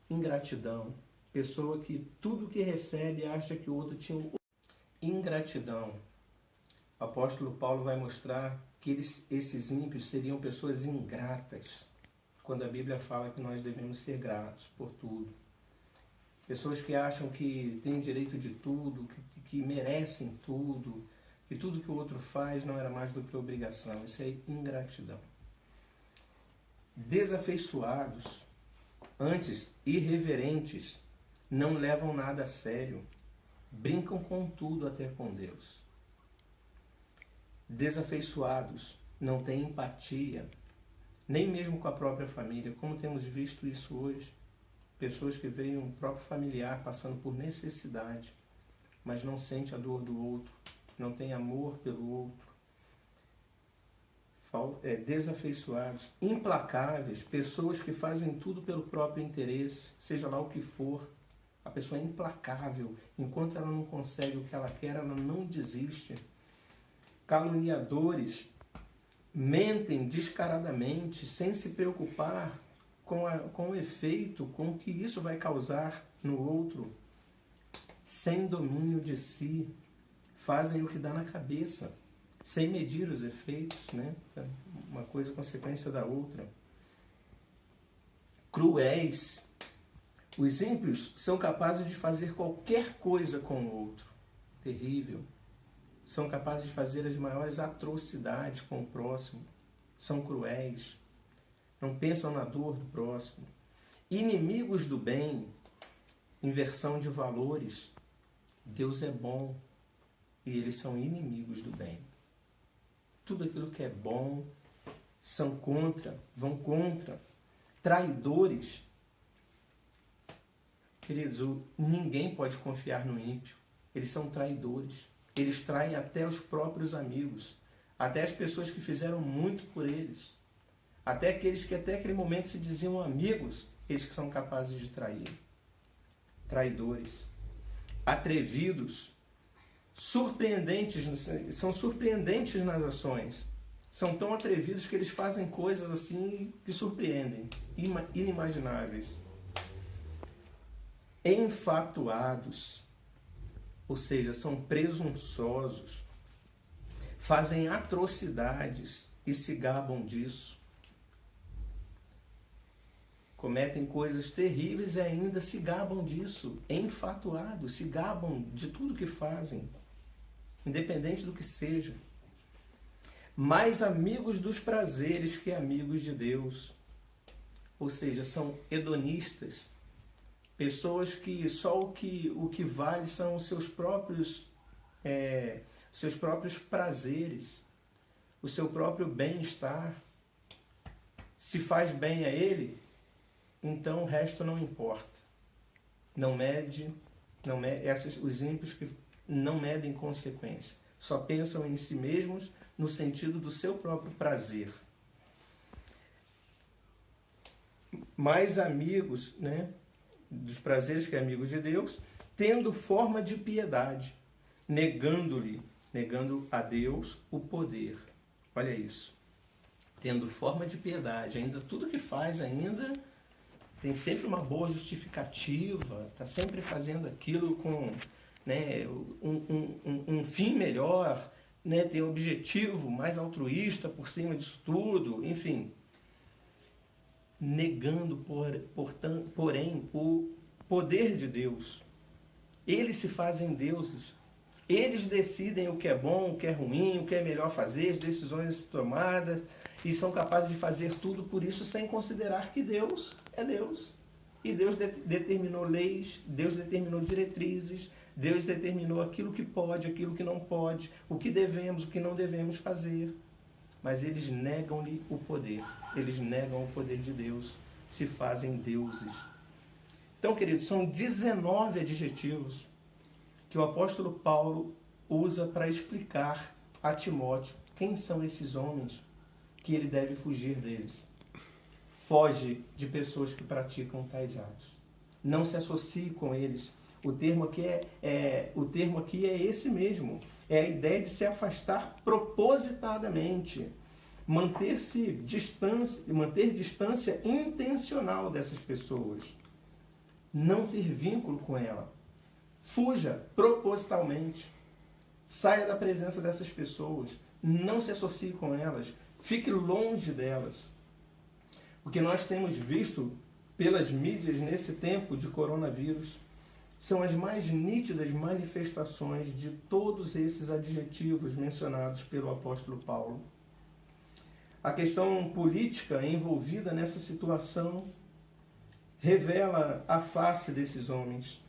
ingratidão, pessoa que tudo que recebe acha que o outro tinha ingratidão. O apóstolo Paulo vai mostrar que esses ímpios seriam pessoas ingratas, quando a Bíblia fala que nós devemos ser gratos por tudo. Pessoas que acham que têm direito de tudo, que merecem tudo, que tudo que o outro faz não era mais do que obrigação. Isso é ingratidão. Desafeiçoados, antes irreverentes, não levam nada a sério, brincam com tudo até com Deus. Desafeiçoados, não têm empatia, nem mesmo com a própria família, como temos visto isso hoje. Pessoas que veem um próprio familiar passando por necessidade, mas não sente a dor do outro, não tem amor pelo outro. Desafeiçoados, implacáveis, pessoas que fazem tudo pelo próprio interesse, seja lá o que for. A pessoa é implacável, enquanto ela não consegue o que ela quer, ela não desiste. Caluniadores, mentem descaradamente, sem se preocupar com o efeito, com o que isso vai causar no outro, sem domínio de si, fazem o que dá na cabeça, sem medir os efeitos, né? Uma coisa é consequência da outra. Cruéis, os ímpios são capazes de fazer qualquer coisa com o outro, terrível. São capazes de fazer as maiores atrocidades com o próximo, são cruéis. Não pensam na dor do próximo. Inimigos do bem, inversão de valores. Deus é bom e eles são inimigos do bem. Tudo aquilo que é bom, são contra, vão contra. Traidores. Queridos, ninguém pode confiar no ímpio. Eles são traidores. Eles traem até os próprios amigos, até as pessoas que fizeram muito por eles. Até aqueles que até aquele momento se diziam amigos, eles que são capazes de trair. Traidores. Atrevidos. Surpreendentes, são surpreendentes nas ações. São tão atrevidos que eles fazem coisas assim que surpreendem, inimagináveis. Enfatuados, ou seja, são presunçosos, fazem atrocidades e se gabam disso. Cometem coisas terríveis e ainda se gabam disso. Enfatuados, se gabam de tudo que fazem, independente do que seja. Mais amigos dos prazeres que amigos de Deus. Ou seja, são hedonistas. Pessoas que só o que vale são os seus próprios prazeres, o seu próprio bem-estar. Se faz bem a ele, então o resto não importa. Os ímpios que não medem consequência, só pensam em si mesmos no sentido do seu próprio prazer. Mais amigos, né, dos prazeres que amigos de Deus, tendo forma de piedade, negando a Deus o poder. Olha isso. Tendo forma de piedade, ainda tudo que faz ainda tem sempre uma boa justificativa, está sempre fazendo aquilo com, né, um fim melhor, né, tem um objetivo mais altruísta por cima disso tudo, enfim. Negando, porém, o poder de Deus. Eles se fazem deuses. Eles decidem o que é bom, o que é ruim, o que é melhor fazer, as decisões tomadas, e são capazes de fazer tudo por isso sem considerar que Deus é Deus. E Deus determinou leis, Deus determinou diretrizes, Deus determinou aquilo que pode, aquilo que não pode, o que devemos, o que não devemos fazer. Mas eles negam-lhe o poder, eles negam o poder de Deus, se fazem deuses. Então, queridos, são 19 adjetivos que o apóstolo Paulo usa para explicar a Timóteo quem são esses homens que ele deve fugir deles. Foge de pessoas que praticam tais atos. Não se associe com eles. O termo aqui é esse mesmo. É a ideia de se afastar propositadamente. Manter distância intencional dessas pessoas. Não ter vínculo com ela. Fuja propositalmente. Saia da presença dessas pessoas. Não se associe com elas. Fique longe delas. O que nós temos visto pelas mídias nesse tempo de coronavírus são as mais nítidas manifestações de todos esses adjetivos mencionados pelo apóstolo Paulo. A questão política envolvida nessa situação revela a face desses homens.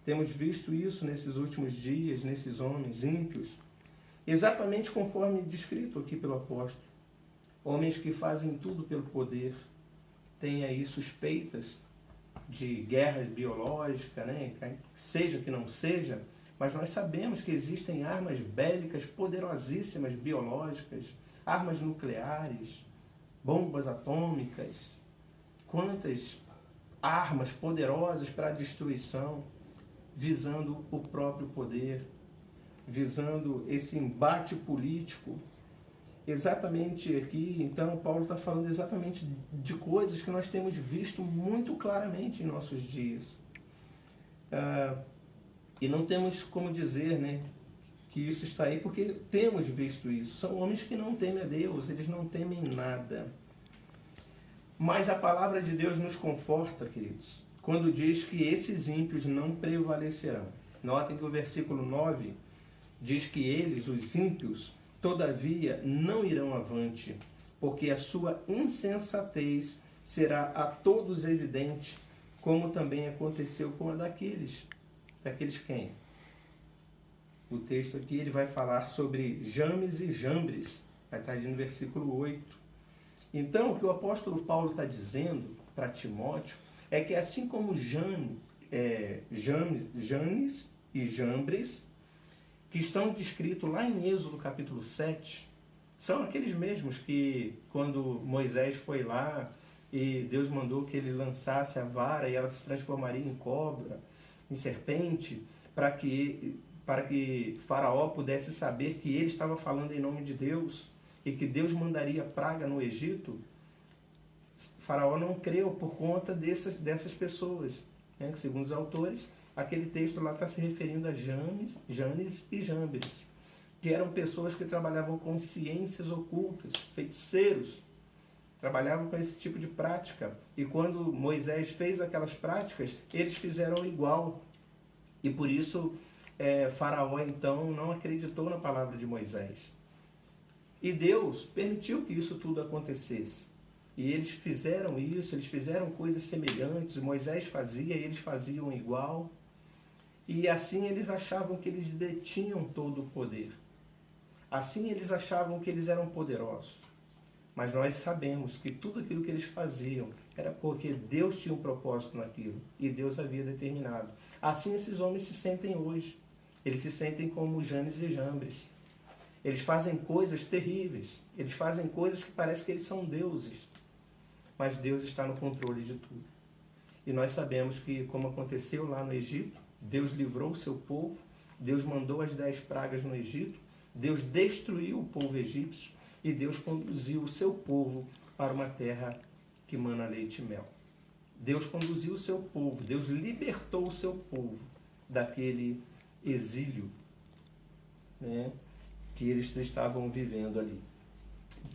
Temos visto isso nesses últimos dias, nesses homens ímpios, exatamente conforme descrito aqui pelo apóstolo. Homens que fazem tudo pelo poder, têm aí suspeitas de guerra biológica, né? Seja que não seja, mas nós sabemos que existem armas bélicas poderosíssimas biológicas, armas nucleares, bombas atômicas, quantas armas poderosas para a destruição, visando o próprio poder, visando esse embate político. Exatamente aqui, então, Paulo está falando exatamente de coisas que nós temos visto muito claramente em nossos dias. E não temos como dizer, né, que isso está aí, porque temos visto isso. São homens que não temem a Deus, eles não temem nada. Mas a palavra de Deus nos conforta, queridos, quando diz que esses ímpios não prevalecerão. Notem que o versículo 9 diz que eles, os ímpios, todavia não irão avante, porque a sua insensatez será a todos evidente, como também aconteceu com a daqueles. Daqueles quem? O texto aqui ele vai falar sobre James e Jambres, vai estar ali no versículo 8. Então, o que o apóstolo Paulo está dizendo para Timóteo é que assim como Janes e Jambres, que estão descritos lá em Êxodo capítulo 7, são aqueles mesmos que, quando Moisés foi lá e Deus mandou que ele lançasse a vara e ela se transformaria em cobra, em serpente, para que Faraó pudesse saber que ele estava falando em nome de Deus e que Deus mandaria praga no Egito, Faraó não creu por conta dessas pessoas, né? Segundo os autores, aquele texto lá está se referindo a Janes e Jambres, que eram pessoas que trabalhavam com ciências ocultas, feiticeiros, trabalhavam com esse tipo de prática. E quando Moisés fez aquelas práticas, eles fizeram igual. E por isso Faraó então não acreditou na palavra de Moisés. E Deus permitiu que isso tudo acontecesse. E eles fizeram isso, eles fizeram coisas semelhantes, Moisés fazia e eles faziam igual. E assim eles achavam que eles detinham todo o poder. Assim eles achavam que eles eram poderosos. Mas nós sabemos que tudo aquilo que eles faziam era porque Deus tinha um propósito naquilo. E Deus havia determinado. Assim esses homens se sentem hoje. Eles se sentem como Janes e Jambres. Eles fazem coisas terríveis. Eles fazem coisas que parece que eles são deuses. Mas Deus está no controle de tudo. E nós sabemos que, como aconteceu lá no Egito, Deus livrou o seu povo, Deus mandou as 10 pragas no Egito, Deus destruiu o povo egípcio e Deus conduziu o seu povo para uma terra que mana leite e mel. Deus conduziu o seu povo, Deus libertou o seu povo daquele exílio, né, que eles estavam vivendo ali,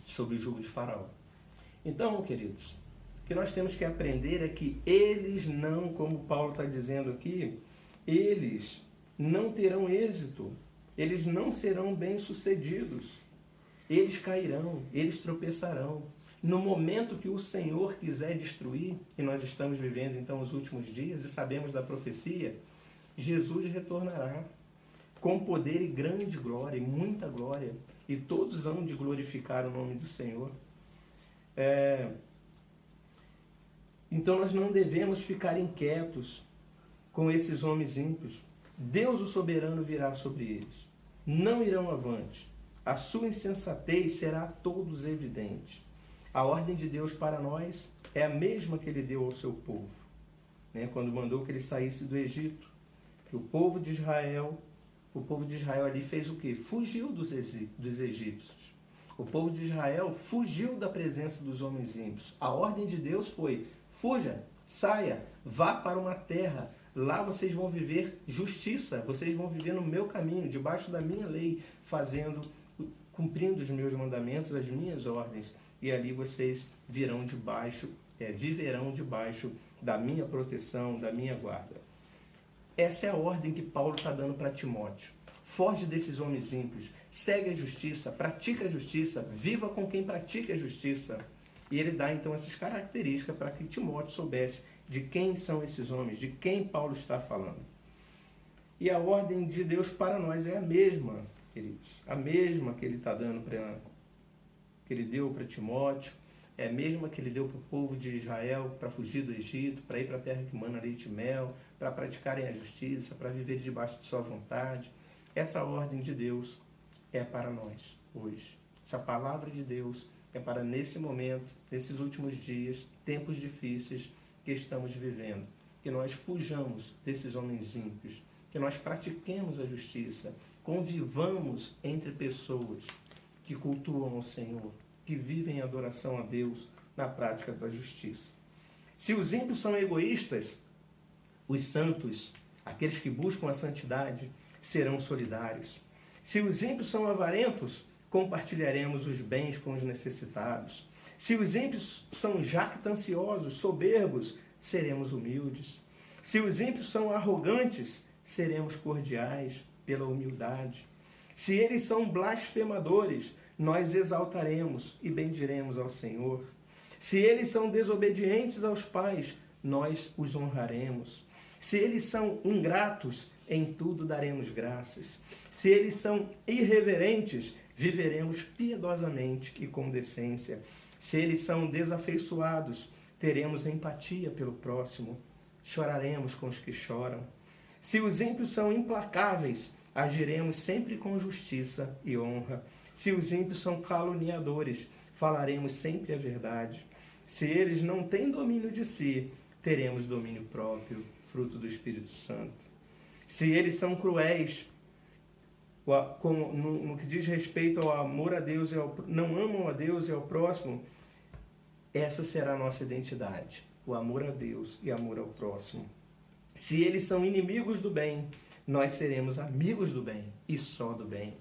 sob o jugo de Faraó. Então, queridos, O que nós temos que aprender é que eles não, como Paulo está dizendo aqui, eles não terão êxito, eles não serão bem-sucedidos, eles cairão, eles tropeçarão. No momento que o Senhor quiser destruir, e nós estamos vivendo então os últimos dias e sabemos da profecia, Jesus retornará com poder e grande glória, e muita glória, e todos hão de glorificar o nome do Senhor. Então nós não devemos ficar inquietos com esses homens ímpios. Deus, o soberano, virá sobre eles. Não irão avante. A sua insensatez será a todos evidente. A ordem de Deus para nós é a mesma que ele deu ao seu povo, né? Quando mandou que ele saísse do Egito. Que o povo de Israel ali fez o quê? Fugiu dos egípcios. O povo de Israel fugiu da presença dos homens ímpios. A ordem de Deus foi: fuja, saia, vá para uma terra. Lá vocês vão viver justiça, vocês vão viver no meu caminho, debaixo da minha lei, cumprindo os meus mandamentos, as minhas ordens. E ali vocês viverão debaixo da minha proteção, da minha guarda. Essa é a ordem que Paulo está dando para Timóteo. Foge desses homens ímpios, segue a justiça, pratica a justiça, viva com quem pratica a justiça. E ele dá então essas características para que Timóteo soubesse de quem são esses homens, de quem Paulo está falando. E a ordem de Deus para nós é a mesma, queridos. A mesma que ele está dando que ele deu para Timóteo, é a mesma que ele deu para o povo de Israel para fugir do Egito, para ir para a terra que mana leite e mel, para praticarem a justiça, para viver debaixo de sua vontade. Essa ordem de Deus é para nós hoje. Essa palavra de Deus é para nesse momento, nesses últimos dias, tempos difíceis que estamos vivendo. Que nós fujamos desses homens ímpios, que nós pratiquemos a justiça, convivamos entre pessoas que cultuam ao Senhor, que vivem em adoração a Deus na prática da justiça. Se os ímpios são egoístas, os santos, aqueles que buscam a santidade, serão solidários. Se os ímpios são avarentos, compartilharemos os bens com os necessitados. Se os ímpios são jactanciosos, soberbos, seremos humildes. Se os ímpios são arrogantes, seremos cordiais pela humildade. Se eles são blasfemadores, nós exaltaremos e bendiremos ao Senhor. Se eles são desobedientes aos pais, nós os honraremos. Se eles são ingratos, em tudo daremos graças. Se eles são irreverentes, viveremos piedosamente e com decência. Se eles são desafeiçoados, teremos empatia pelo próximo. Choraremos com os que choram. Se os ímpios são implacáveis, agiremos sempre com justiça e honra. Se os ímpios são caluniadores, falaremos sempre a verdade. Se eles não têm domínio de si, teremos domínio próprio, fruto do Espírito Santo. Se eles são cruéis, no que diz respeito ao amor a Deus, não amam a Deus e ao próximo, essa será a nossa identidade, o amor a Deus e amor ao próximo. Se eles são inimigos do bem, nós seremos amigos do bem e só do bem.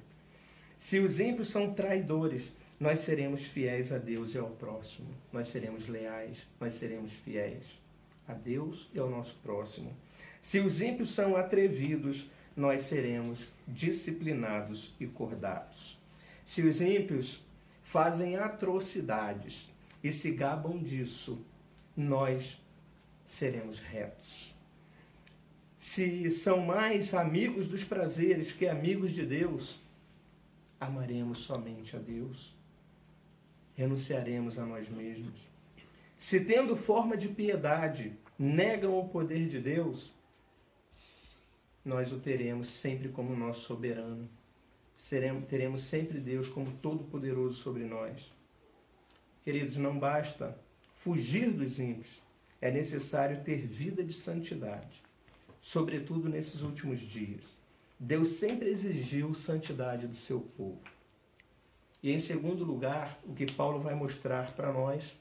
Se os ímpios são traidores, nós seremos fiéis a Deus e ao próximo. Nós seremos leais, nós seremos fiéis a Deus e ao nosso próximo. Se os ímpios são atrevidos, nós seremos disciplinados e cordados. Se os ímpios fazem atrocidades e se gabam disso, nós seremos retos. Se são mais amigos dos prazeres que amigos de Deus, amaremos somente a Deus. Renunciaremos a nós mesmos. Se tendo forma de piedade, negam o poder de Deus, nós o teremos sempre como nosso soberano. Teremos sempre Deus como todo-poderoso sobre nós. Queridos, não basta fugir dos ímpios, é necessário ter vida de santidade, sobretudo nesses últimos dias. Deus sempre exigiu santidade do seu povo. E em segundo lugar, o que Paulo vai mostrar para nós,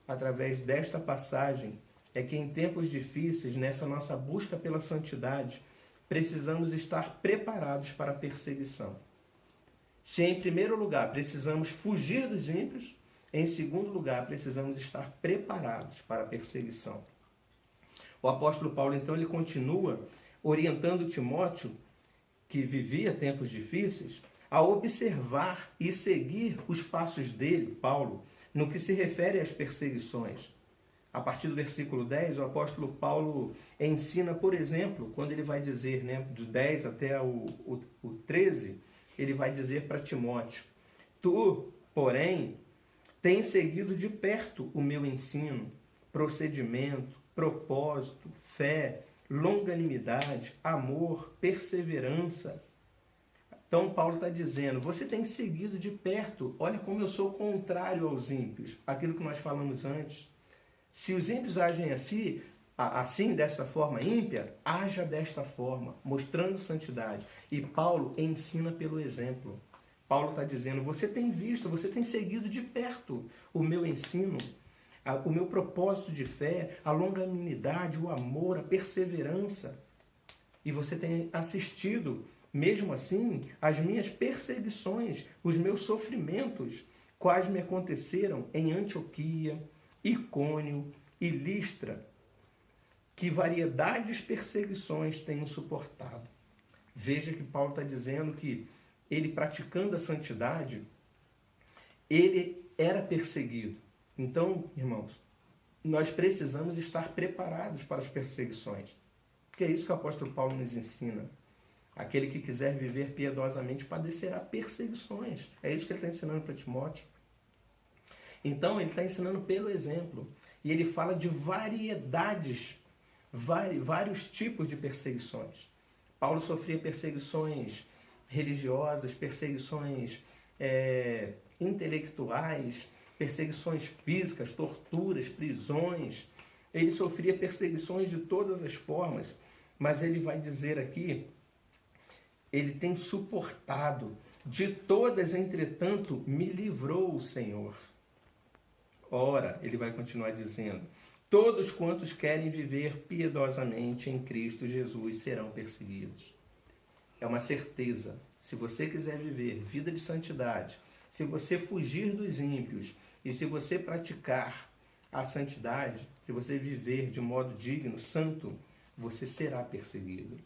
através desta passagem, é que em tempos difíceis, nessa nossa busca pela santidade, precisamos estar preparados para a perseguição. Se em primeiro lugar precisamos fugir dos ímpios, Em segundo lugar, precisamos estar preparados para a perseguição. O apóstolo Paulo, então, ele continua orientando Timóteo, que vivia tempos difíceis, a observar e seguir os passos dele, Paulo, no que se refere às perseguições. A partir do versículo 10, o apóstolo Paulo ensina, por exemplo, quando ele vai dizer, do 10 até o 13, ele vai dizer para Timóteo: tu, porém, tens seguido de perto o meu ensino, procedimento, propósito, fé, longanimidade, amor, perseverança. Então Paulo está dizendo, você tem seguido de perto, olha como eu sou contrário aos ímpios, aquilo que nós falamos antes. Se os ímpios agem assim, desta forma ímpia, haja desta forma, mostrando santidade. E Paulo ensina pelo exemplo. Paulo está dizendo, você tem visto, você tem seguido de perto o meu ensino, o meu propósito de fé, a longanimidade, o amor, a perseverança. E você tem assistido, mesmo assim, às minhas perseguições, os meus sofrimentos, quais me aconteceram em Antioquia, Icônio e Listra, que variedades de perseguições tenho suportado. Veja que Paulo está dizendo que ele, praticando a santidade, ele era perseguido. Então, irmãos, nós precisamos estar preparados para as perseguições. Porque é isso que o apóstolo Paulo nos ensina. Aquele que quiser viver piedosamente padecerá perseguições. É isso que ele está ensinando para Timóteo. Então, ele está ensinando pelo exemplo. E ele fala de variedades, vários tipos de perseguições. Paulo sofria perseguições religiosas, perseguições intelectuais, perseguições físicas, torturas, prisões. Ele sofria perseguições de todas as formas. Mas ele vai dizer aqui, ele tem suportado. De todas, entretanto, me livrou o Senhor. Ora, ele vai continuar dizendo, todos quantos querem viver piedosamente em Cristo Jesus serão perseguidos. É uma certeza. Se você quiser viver vida de santidade, se você fugir dos ímpios e se você praticar a santidade, se você viver de modo digno, santo, você será perseguido.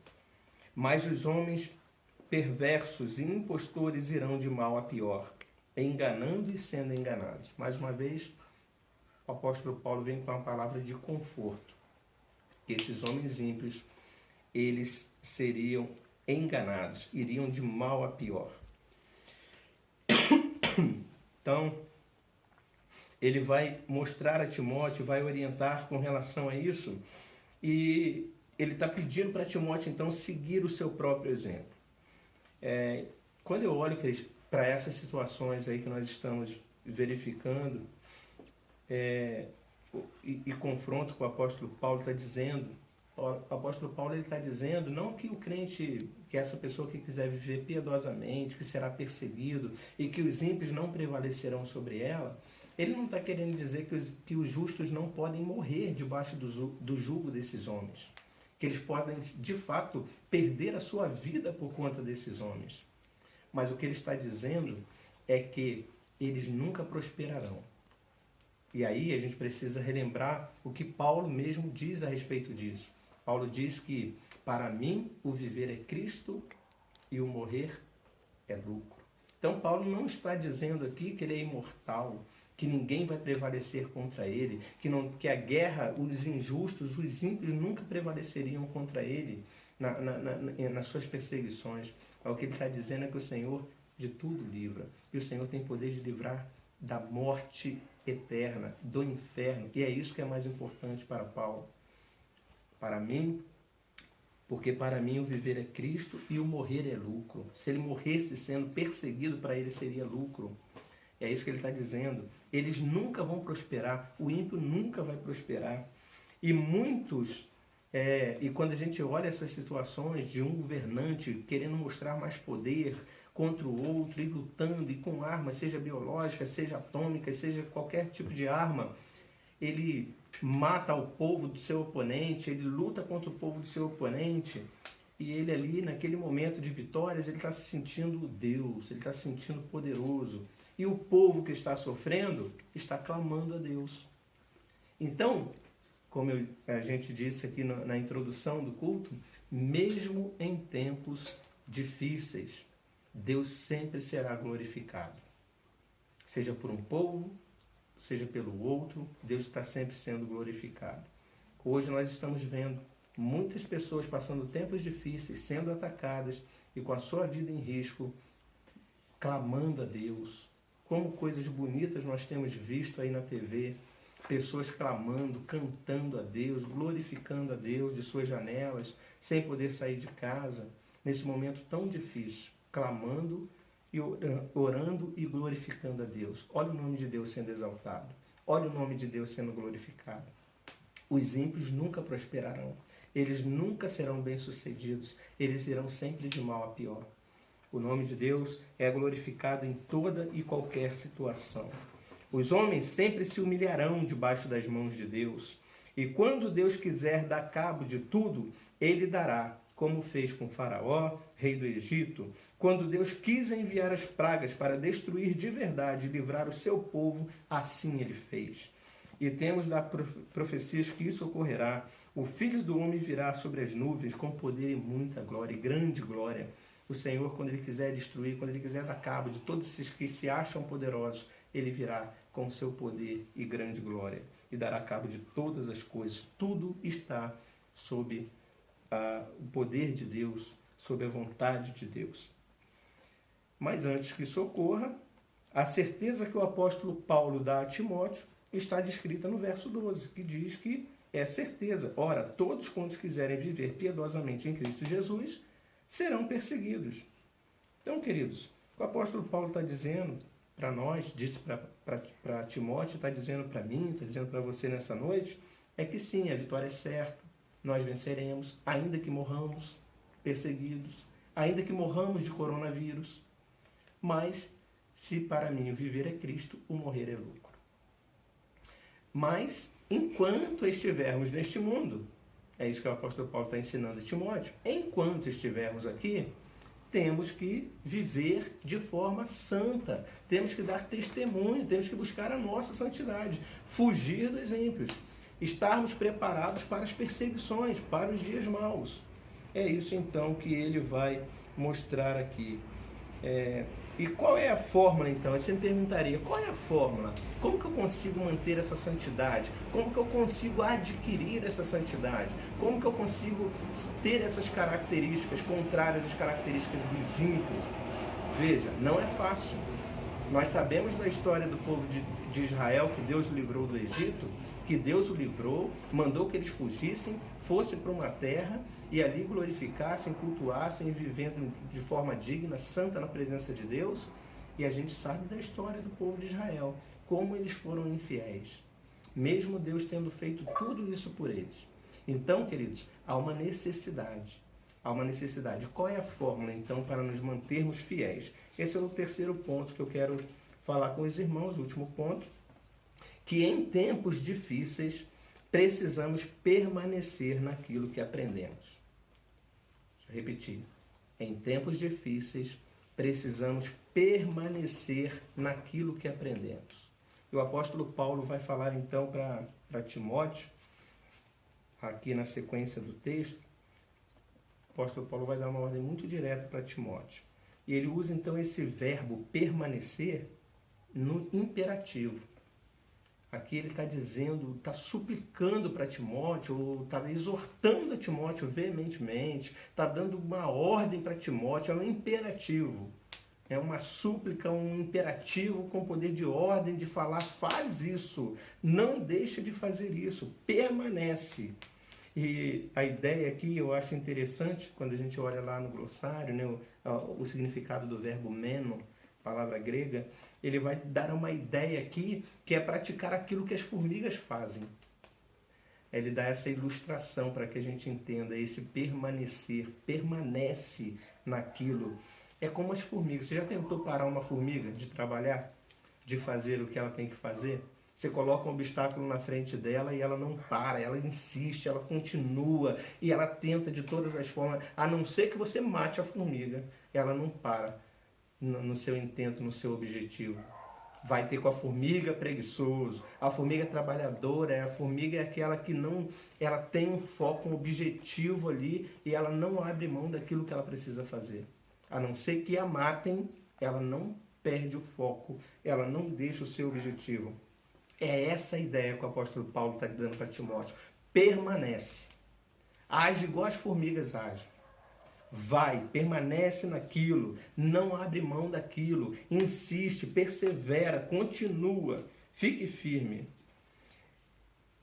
Mas os homens perversos e impostores irão de mal a pior, enganando e sendo enganados. Mais uma vez, o apóstolo Paulo vem com uma palavra de conforto. Esses homens ímpios, eles seriam enganados, iriam de mal a pior. Então, ele vai mostrar a Timóteo, vai orientar com relação a isso, e ele está pedindo para Timóteo, então, seguir o seu próprio exemplo. Quando eu olho para essas situações aí que nós estamos verificando, e confronto com o apóstolo Paulo, está dizendo, o apóstolo Paulo está dizendo, não que o crente, que essa pessoa que quiser viver piedosamente, que será perseguido e que os ímpios não prevalecerão sobre ela, ele não está querendo dizer que os justos não podem morrer debaixo do jugo desses homens, que eles podem, de fato, perder a sua vida por conta desses homens. Mas o que ele está dizendo é que eles nunca prosperarão. E aí a gente precisa relembrar o que Paulo mesmo diz a respeito disso. Paulo diz que, para mim, o viver é Cristo e o morrer é lucro. Então, Paulo não está dizendo aqui que ele é imortal, que ninguém vai prevalecer contra ele, que a guerra, os injustos, os ímpios nunca prevaleceriam contra ele nas suas perseguições. O que ele está dizendo é que o Senhor de tudo livra. E o Senhor tem poder de livrar da morte eterna, do inferno. E é isso que é mais importante para Paulo. Para mim, porque para mim o viver é Cristo e o morrer é lucro. Se ele morresse sendo perseguido, para ele seria lucro. É isso que ele está dizendo. Eles nunca vão prosperar, o ímpio nunca vai prosperar. E muitos, e quando a gente olha essas situações de um governante querendo mostrar mais poder contra o outro, e lutando, e com armas, seja biológicas, seja atômicas, seja qualquer tipo de arma, ele mata o povo do seu oponente, ele luta contra o povo do seu oponente, e ele ali, naquele momento de vitórias, ele está se sentindo Deus, ele está se sentindo poderoso. E o povo que está sofrendo está clamando a Deus. Então, como a gente disse aqui na introdução do culto, mesmo em tempos difíceis, Deus sempre será glorificado. Seja por um povo, seja pelo outro, Deus está sempre sendo glorificado. Hoje nós estamos vendo muitas pessoas passando tempos difíceis, sendo atacadas e com a sua vida em risco, clamando a Deus. Como coisas bonitas nós temos visto aí na TV, pessoas clamando, cantando a Deus, glorificando a Deus de suas janelas, sem poder sair de casa, nesse momento tão difícil, clamando e orando e glorificando a Deus. Olha o nome de Deus sendo exaltado. Olha o nome de Deus sendo glorificado. Os ímpios nunca prosperarão. Eles nunca serão bem-sucedidos. Eles irão sempre de mal a pior. O nome de Deus é glorificado em toda e qualquer situação. Os homens sempre se humilharão debaixo das mãos de Deus. E quando Deus quiser dar cabo de tudo, Ele dará, como fez com Faraó, rei do Egito, quando Deus quis enviar as pragas para destruir de verdade e livrar o seu povo, assim Ele fez. E temos da profecias que isso ocorrerá. O Filho do Homem virá sobre as nuvens com poder e muita glória, e grande glória. O Senhor, quando Ele quiser destruir, quando Ele quiser dar cabo de todos esses que se acham poderosos, Ele virá com o seu poder e grande glória e dará cabo de todas as coisas. Tudo está sob o poder de Deus, sob a vontade de Deus. Mas antes que isso ocorra, a certeza que o apóstolo Paulo dá a Timóteo está descrita no verso 12, que diz que é certeza. Ora, todos quantos quiserem viver piedosamente em Cristo Jesus serão perseguidos. Então, queridos, o apóstolo Paulo está dizendo para nós, disse para Timóteo, está dizendo para mim, está dizendo para você nessa noite, é que sim, a vitória é certa, nós venceremos, ainda que morramos perseguidos, ainda que morramos de coronavírus. Mas, se para mim o viver é Cristo, o morrer é lucro. Mas, enquanto estivermos neste mundo, é isso que o apóstolo Paulo está ensinando a Timóteo, enquanto estivermos aqui, temos que viver de forma santa, temos que dar testemunho, temos que buscar a nossa santidade, fugir dos ímpios, estarmos preparados para as perseguições, para os dias maus. É isso então que ele vai mostrar aqui. E qual é a fórmula então? Você me perguntaria, qual é a fórmula? Como que eu consigo manter essa santidade? Como que eu consigo adquirir essa santidade? Como que eu consigo ter essas características contrárias às características dos ímpios? Veja, não é fácil. Nós sabemos da história do povo de Israel, que Deus o livrou do Egito, que Deus o livrou, mandou que eles fugissem, fossem para uma terra e ali glorificassem, cultuassem, vivendo de forma digna, santa na presença de Deus. E a gente sabe da história do povo de Israel, como eles foram infiéis, mesmo Deus tendo feito tudo isso por eles. Então, queridos, há uma necessidade. Há uma necessidade. Qual é a fórmula, então, para nos mantermos fiéis? Esse é o terceiro ponto que eu quero falar com os irmãos, o último ponto, que em tempos difíceis precisamos permanecer naquilo que aprendemos. Deixa eu repetir. Em tempos difíceis precisamos permanecer naquilo que aprendemos. E o apóstolo Paulo vai falar então para Timóteo, aqui na sequência do texto. O apóstolo Paulo vai dar uma ordem muito direta para Timóteo. E ele usa então esse verbo permanecer no imperativo. Aqui ele está dizendo, está suplicando para Timóteo, ou está exortando a Timóteo veementemente, está dando uma ordem para Timóteo, é um imperativo. É uma súplica, um imperativo com poder de ordem, de falar, faz isso, não deixa de fazer isso, permanece. E a ideia aqui eu acho interessante, quando a gente olha lá no glossário, né, o significado do verbo meno, palavra grega, ele vai dar uma ideia aqui que é praticar aquilo que as formigas fazem. Ele dá essa ilustração para que a gente entenda esse permanecer, permanece naquilo. É como as formigas. Você já tentou parar uma formiga de trabalhar, de fazer o que ela tem que fazer? Você coloca um obstáculo na frente dela e ela não para, ela insiste, ela continua e ela tenta de todas as formas, a não ser que você mate a formiga, ela não para no seu intento, no seu objetivo. Vai ter com a formiga preguiçoso. A formiga trabalhadora, a formiga é aquela que não, ela tem um foco, um objetivo ali e ela não abre mão daquilo que ela precisa fazer. A não ser que a matem, ela não perde o foco, ela não deixa o seu objetivo. É essa a ideia que o apóstolo Paulo está dando para Timóteo. Permanece. Age igual as formigas agem. Vai, permanece naquilo, não abre mão daquilo, insiste, persevera, continua, fique firme.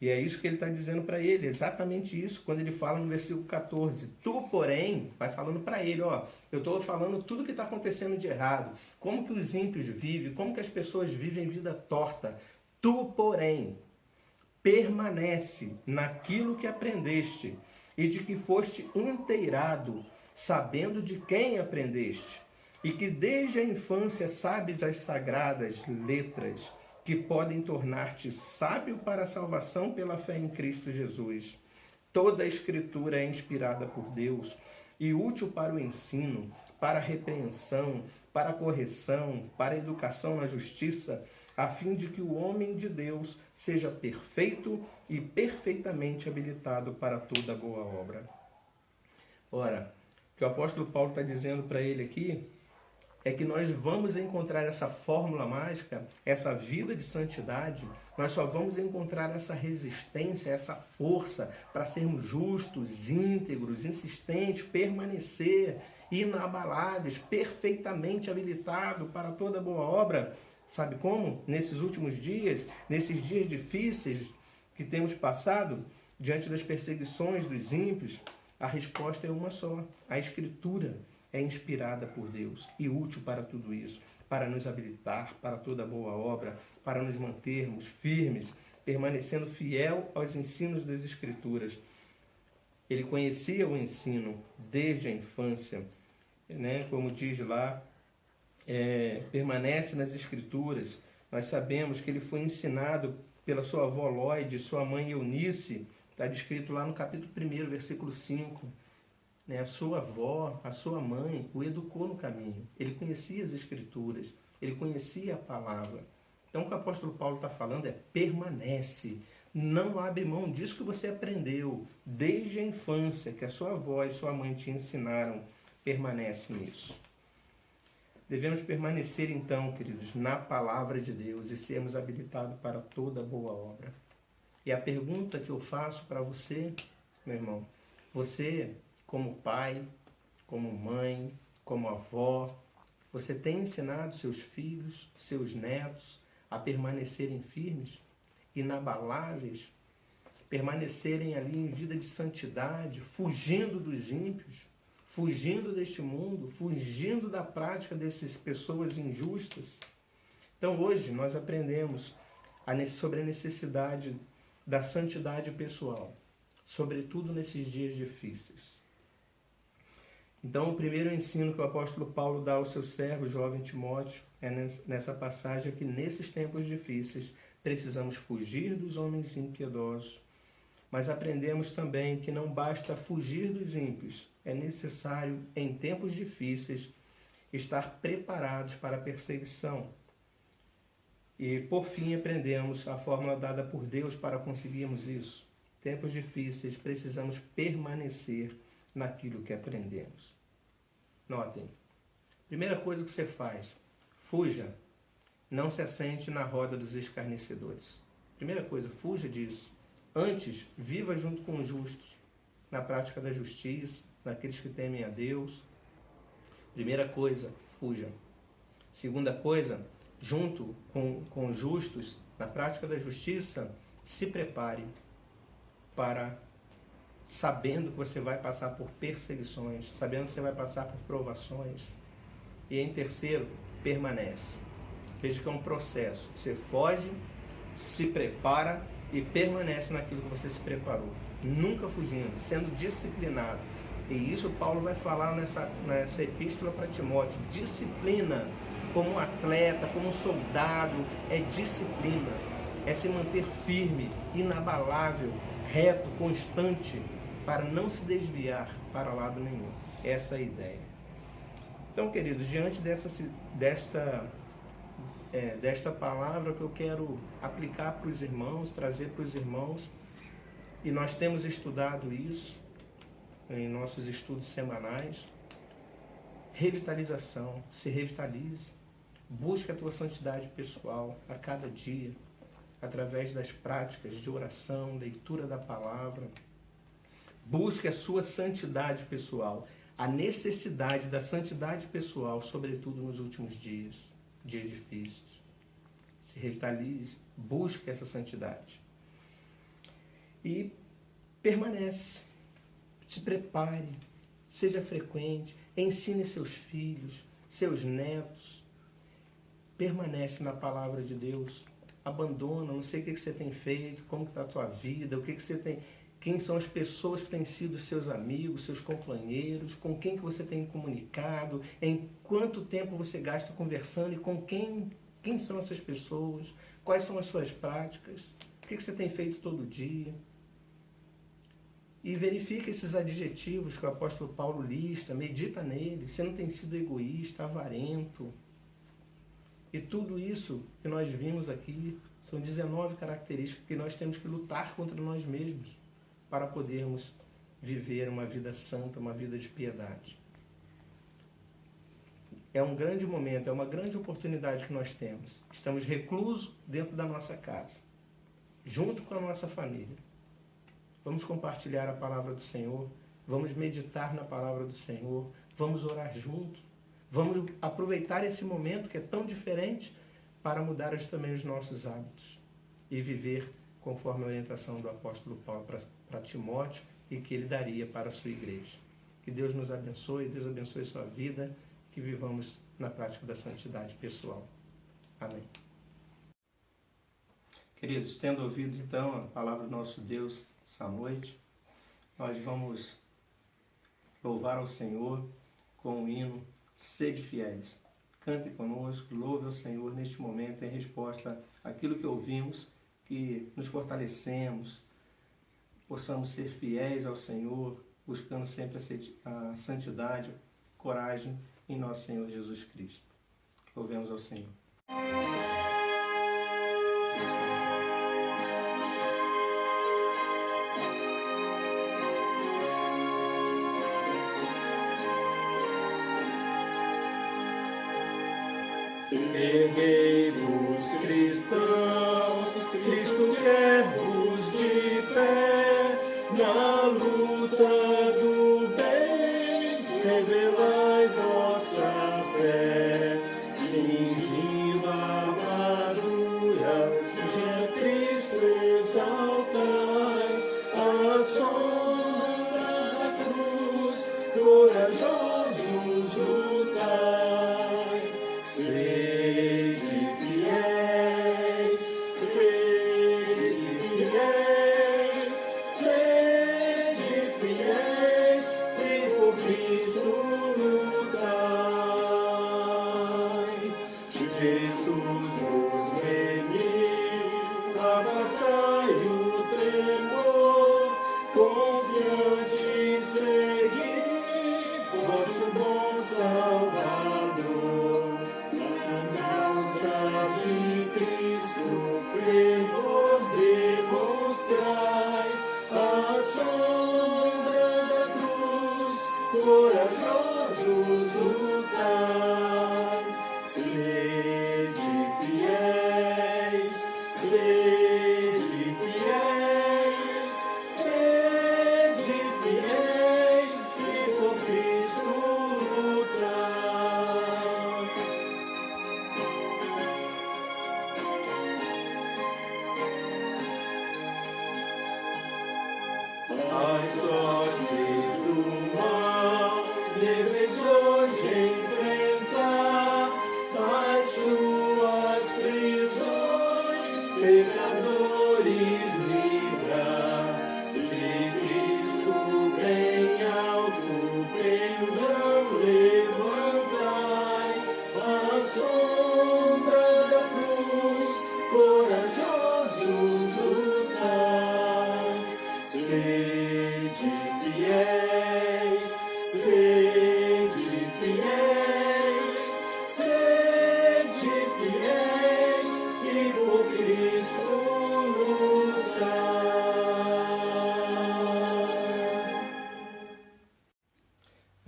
E é isso que ele está dizendo para ele, exatamente isso, quando ele fala no versículo 14. Tu, porém, vai falando para ele, ó, eu estou falando tudo que está acontecendo de errado, como que os ímpios vivem, como que as pessoas vivem vida torta. Tu, porém, permanece naquilo que aprendeste e de que foste inteirado, sabendo de quem aprendeste, e que desde a infância sabes as sagradas letras, que podem tornar-te sábio para a salvação pela fé em Cristo Jesus. Toda a Escritura é inspirada por Deus e útil para o ensino, para a repreensão, para a correção, para a educação na justiça, a fim de que o homem de Deus seja perfeito e perfeitamente habilitado para toda boa obra. Ora, o que o apóstolo Paulo está dizendo para ele aqui é que nós vamos encontrar essa fórmula mágica, essa vida de santidade, nós só vamos encontrar essa resistência, essa força para sermos justos, íntegros, insistentes, permanecer, inabaláveis, perfeitamente habilitados para toda boa obra. Sabe como? Nesses últimos dias, nesses dias difíceis que temos passado, diante das perseguições dos ímpios, a resposta é uma só. A Escritura é inspirada por Deus e útil para tudo isso, para nos habilitar para toda boa obra, para nos mantermos firmes, permanecendo fiel aos ensinos das Escrituras. Ele conhecia o ensino desde a infância, né? Como diz lá, permanece nas Escrituras. Nós sabemos que ele foi ensinado pela sua avó Lloyd, sua mãe Eunice. Está descrito lá no capítulo 1, versículo 5. Né? A sua avó, a sua mãe, o educou no caminho. Ele conhecia as Escrituras, ele conhecia a palavra. Então o que o apóstolo Paulo está falando é permanece. Não abre mão disso que você aprendeu desde a infância, que a sua avó e sua mãe te ensinaram. Permanece nisso. Devemos permanecer então, queridos, na palavra de Deus e sermos habilitados para toda boa obra. E a pergunta que eu faço para você, meu irmão, você como pai, como mãe, como avó, você tem ensinado seus filhos, seus netos a permanecerem firmes, inabaláveis, permanecerem ali em vida de santidade, fugindo dos ímpios, fugindo deste mundo, fugindo da prática dessas pessoas injustas? Então hoje nós aprendemos sobre a necessidade da santidade pessoal, sobretudo nesses dias difíceis. Então, o primeiro ensino que o apóstolo Paulo dá ao seu servo, jovem Timóteo, é nessa passagem que nesses tempos difíceis precisamos fugir dos homens impiedosos, mas aprendemos também que não basta fugir dos ímpios, é necessário, em tempos difíceis, estar preparados para a perseguição. E, por fim, aprendemos a fórmula dada por Deus para conseguirmos isso. Em tempos difíceis, precisamos permanecer naquilo que aprendemos. Notem, primeira coisa que você faz, fuja, não se assente na roda dos escarnecedores. Primeira coisa, fuja disso. Antes, viva junto com os justos, na prática da justiça, naqueles que temem a Deus. Primeira coisa, fuja. Segunda coisa, junto com os justos, na prática da justiça, se prepare para, sabendo que você vai passar por perseguições, sabendo que você vai passar por provações. E em terceiro, permanece. Veja que é um processo. Você foge, se prepara e permanece naquilo que você se preparou. Nunca fugindo, sendo disciplinado. E isso Paulo vai falar nessa epístola para Timóteo. Disciplina, como um atleta, como um soldado, é disciplina. É se manter firme, inabalável, reto, constante, para não se desviar para lado nenhum. Essa é a ideia. Então, queridos, diante desta desta palavra que eu quero aplicar para os irmãos, trazer para os irmãos. E nós temos estudado isso em nossos estudos semanais. Revitalização, se revitalize. Busque a tua santidade pessoal a cada dia, através das práticas de oração, leitura da palavra. Busque a sua santidade pessoal, a necessidade da santidade pessoal, sobretudo nos últimos dias difíceis. Se revitalize, busque essa santidade. E permanece, se prepare, seja frequente, ensine seus filhos, seus netos. Permanece na palavra de Deus. Abandona, não sei o que você tem feito, como está a tua vida, o que você tem, quem são as pessoas que têm sido seus amigos, seus companheiros, com quem que você tem comunicado, em quanto tempo você gasta conversando e com quem são essas pessoas, quais são as suas práticas, o que você tem feito todo dia. E verifica esses adjetivos que o apóstolo Paulo lista, medita neles. Você não tem sido egoísta, avarento. E tudo isso que nós vimos aqui são 19 características que nós temos que lutar contra nós mesmos para podermos viver uma vida santa, uma vida de piedade. É um grande momento, é uma grande oportunidade que nós temos. Estamos reclusos dentro da nossa casa, junto com a nossa família. Vamos compartilhar a palavra do Senhor, vamos meditar na palavra do Senhor, vamos orar juntos, vamos aproveitar esse momento que é tão diferente para mudar também os nossos hábitos e viver conforme a orientação do apóstolo Paulo para Timóteo e que ele daria para a sua igreja. Que Deus nos abençoe, Deus abençoe sua vida, que vivamos na prática da santidade pessoal. Amém. Queridos, tendo ouvido então a palavra do nosso Deus essa noite, nós vamos louvar ao Senhor com o hino Sede Fiéis. Cante conosco, louve ao Senhor neste momento em resposta àquilo que ouvimos, que nos fortalecemos, possamos ser fiéis ao Senhor, buscando sempre a santidade, coragem em nosso Senhor Jesus Cristo. Louvemos ao Senhor. Erguei-vos, cristãos, Cristo quer-vos de pé, na luta do bem, revelai vossa fé, cingindo a armadura, de Cristo exaltai, a sombra da cruz, corajosos lutai. Sede fiéis, e por Cristo lutai. Jesus vos remiu, afastai o tremor, confiante segui vosso bom Salvador. De Cristo fervor demonstrai, a sombra da cruz, corajosos lutai. Sede fiéis, e por Cristo lutai. As sortes do mal deveis hoje enfrentar, as suas prisões, pecadores livrar, de Cristo bem alto pendão levantai, a sombra da cruz, corajosos lutai. Sede fiéis, sede fiéis,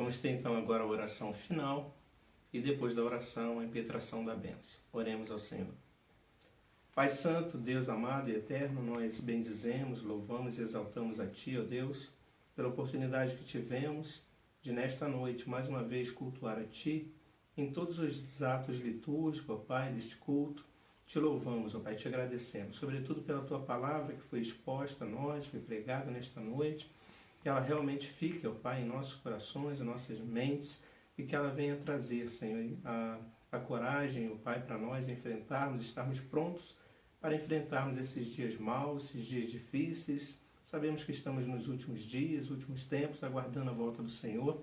Vamos ter então agora a oração final e depois da oração a impetração da bênção. Oremos ao Senhor. Pai Santo, Deus amado e eterno, nós bendizemos, louvamos e exaltamos a Ti, ó Deus, pela oportunidade que tivemos de nesta noite mais uma vez cultuar a Ti em todos os atos litúrgicos, ó Pai, deste culto. Te louvamos, ó Pai, te agradecemos, sobretudo pela Tua palavra que foi exposta a nós, foi pregada nesta noite, que ela realmente fique, ó Pai, em nossos corações, em nossas mentes, e que ela venha trazer, Senhor, a coragem, ó Pai, para nós enfrentarmos, estarmos prontos para enfrentarmos esses dias maus, esses dias difíceis. Sabemos que estamos nos últimos dias, últimos tempos, aguardando a volta do Senhor,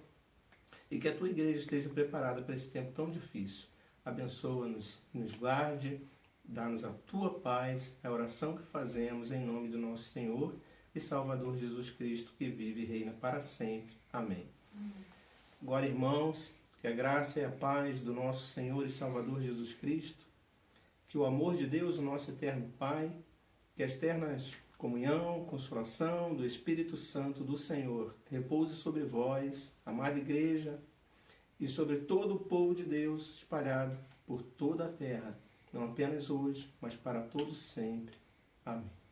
e que a Tua igreja esteja preparada para esse tempo tão difícil. Abençoa-nos e nos guarde, dá-nos a Tua paz, é a oração que fazemos em nome do nosso Senhor e Salvador Jesus Cristo, que vive e reina para sempre. Amém. Agora, irmãos, que a graça e a paz do nosso Senhor e Salvador Jesus Cristo, que o amor de Deus, o nosso eterno Pai, que as eternas comunhão, consolação do Espírito Santo do Senhor repouse sobre vós, amada igreja, e sobre todo o povo de Deus espalhado por toda a terra, não apenas hoje, mas para todos sempre. Amém.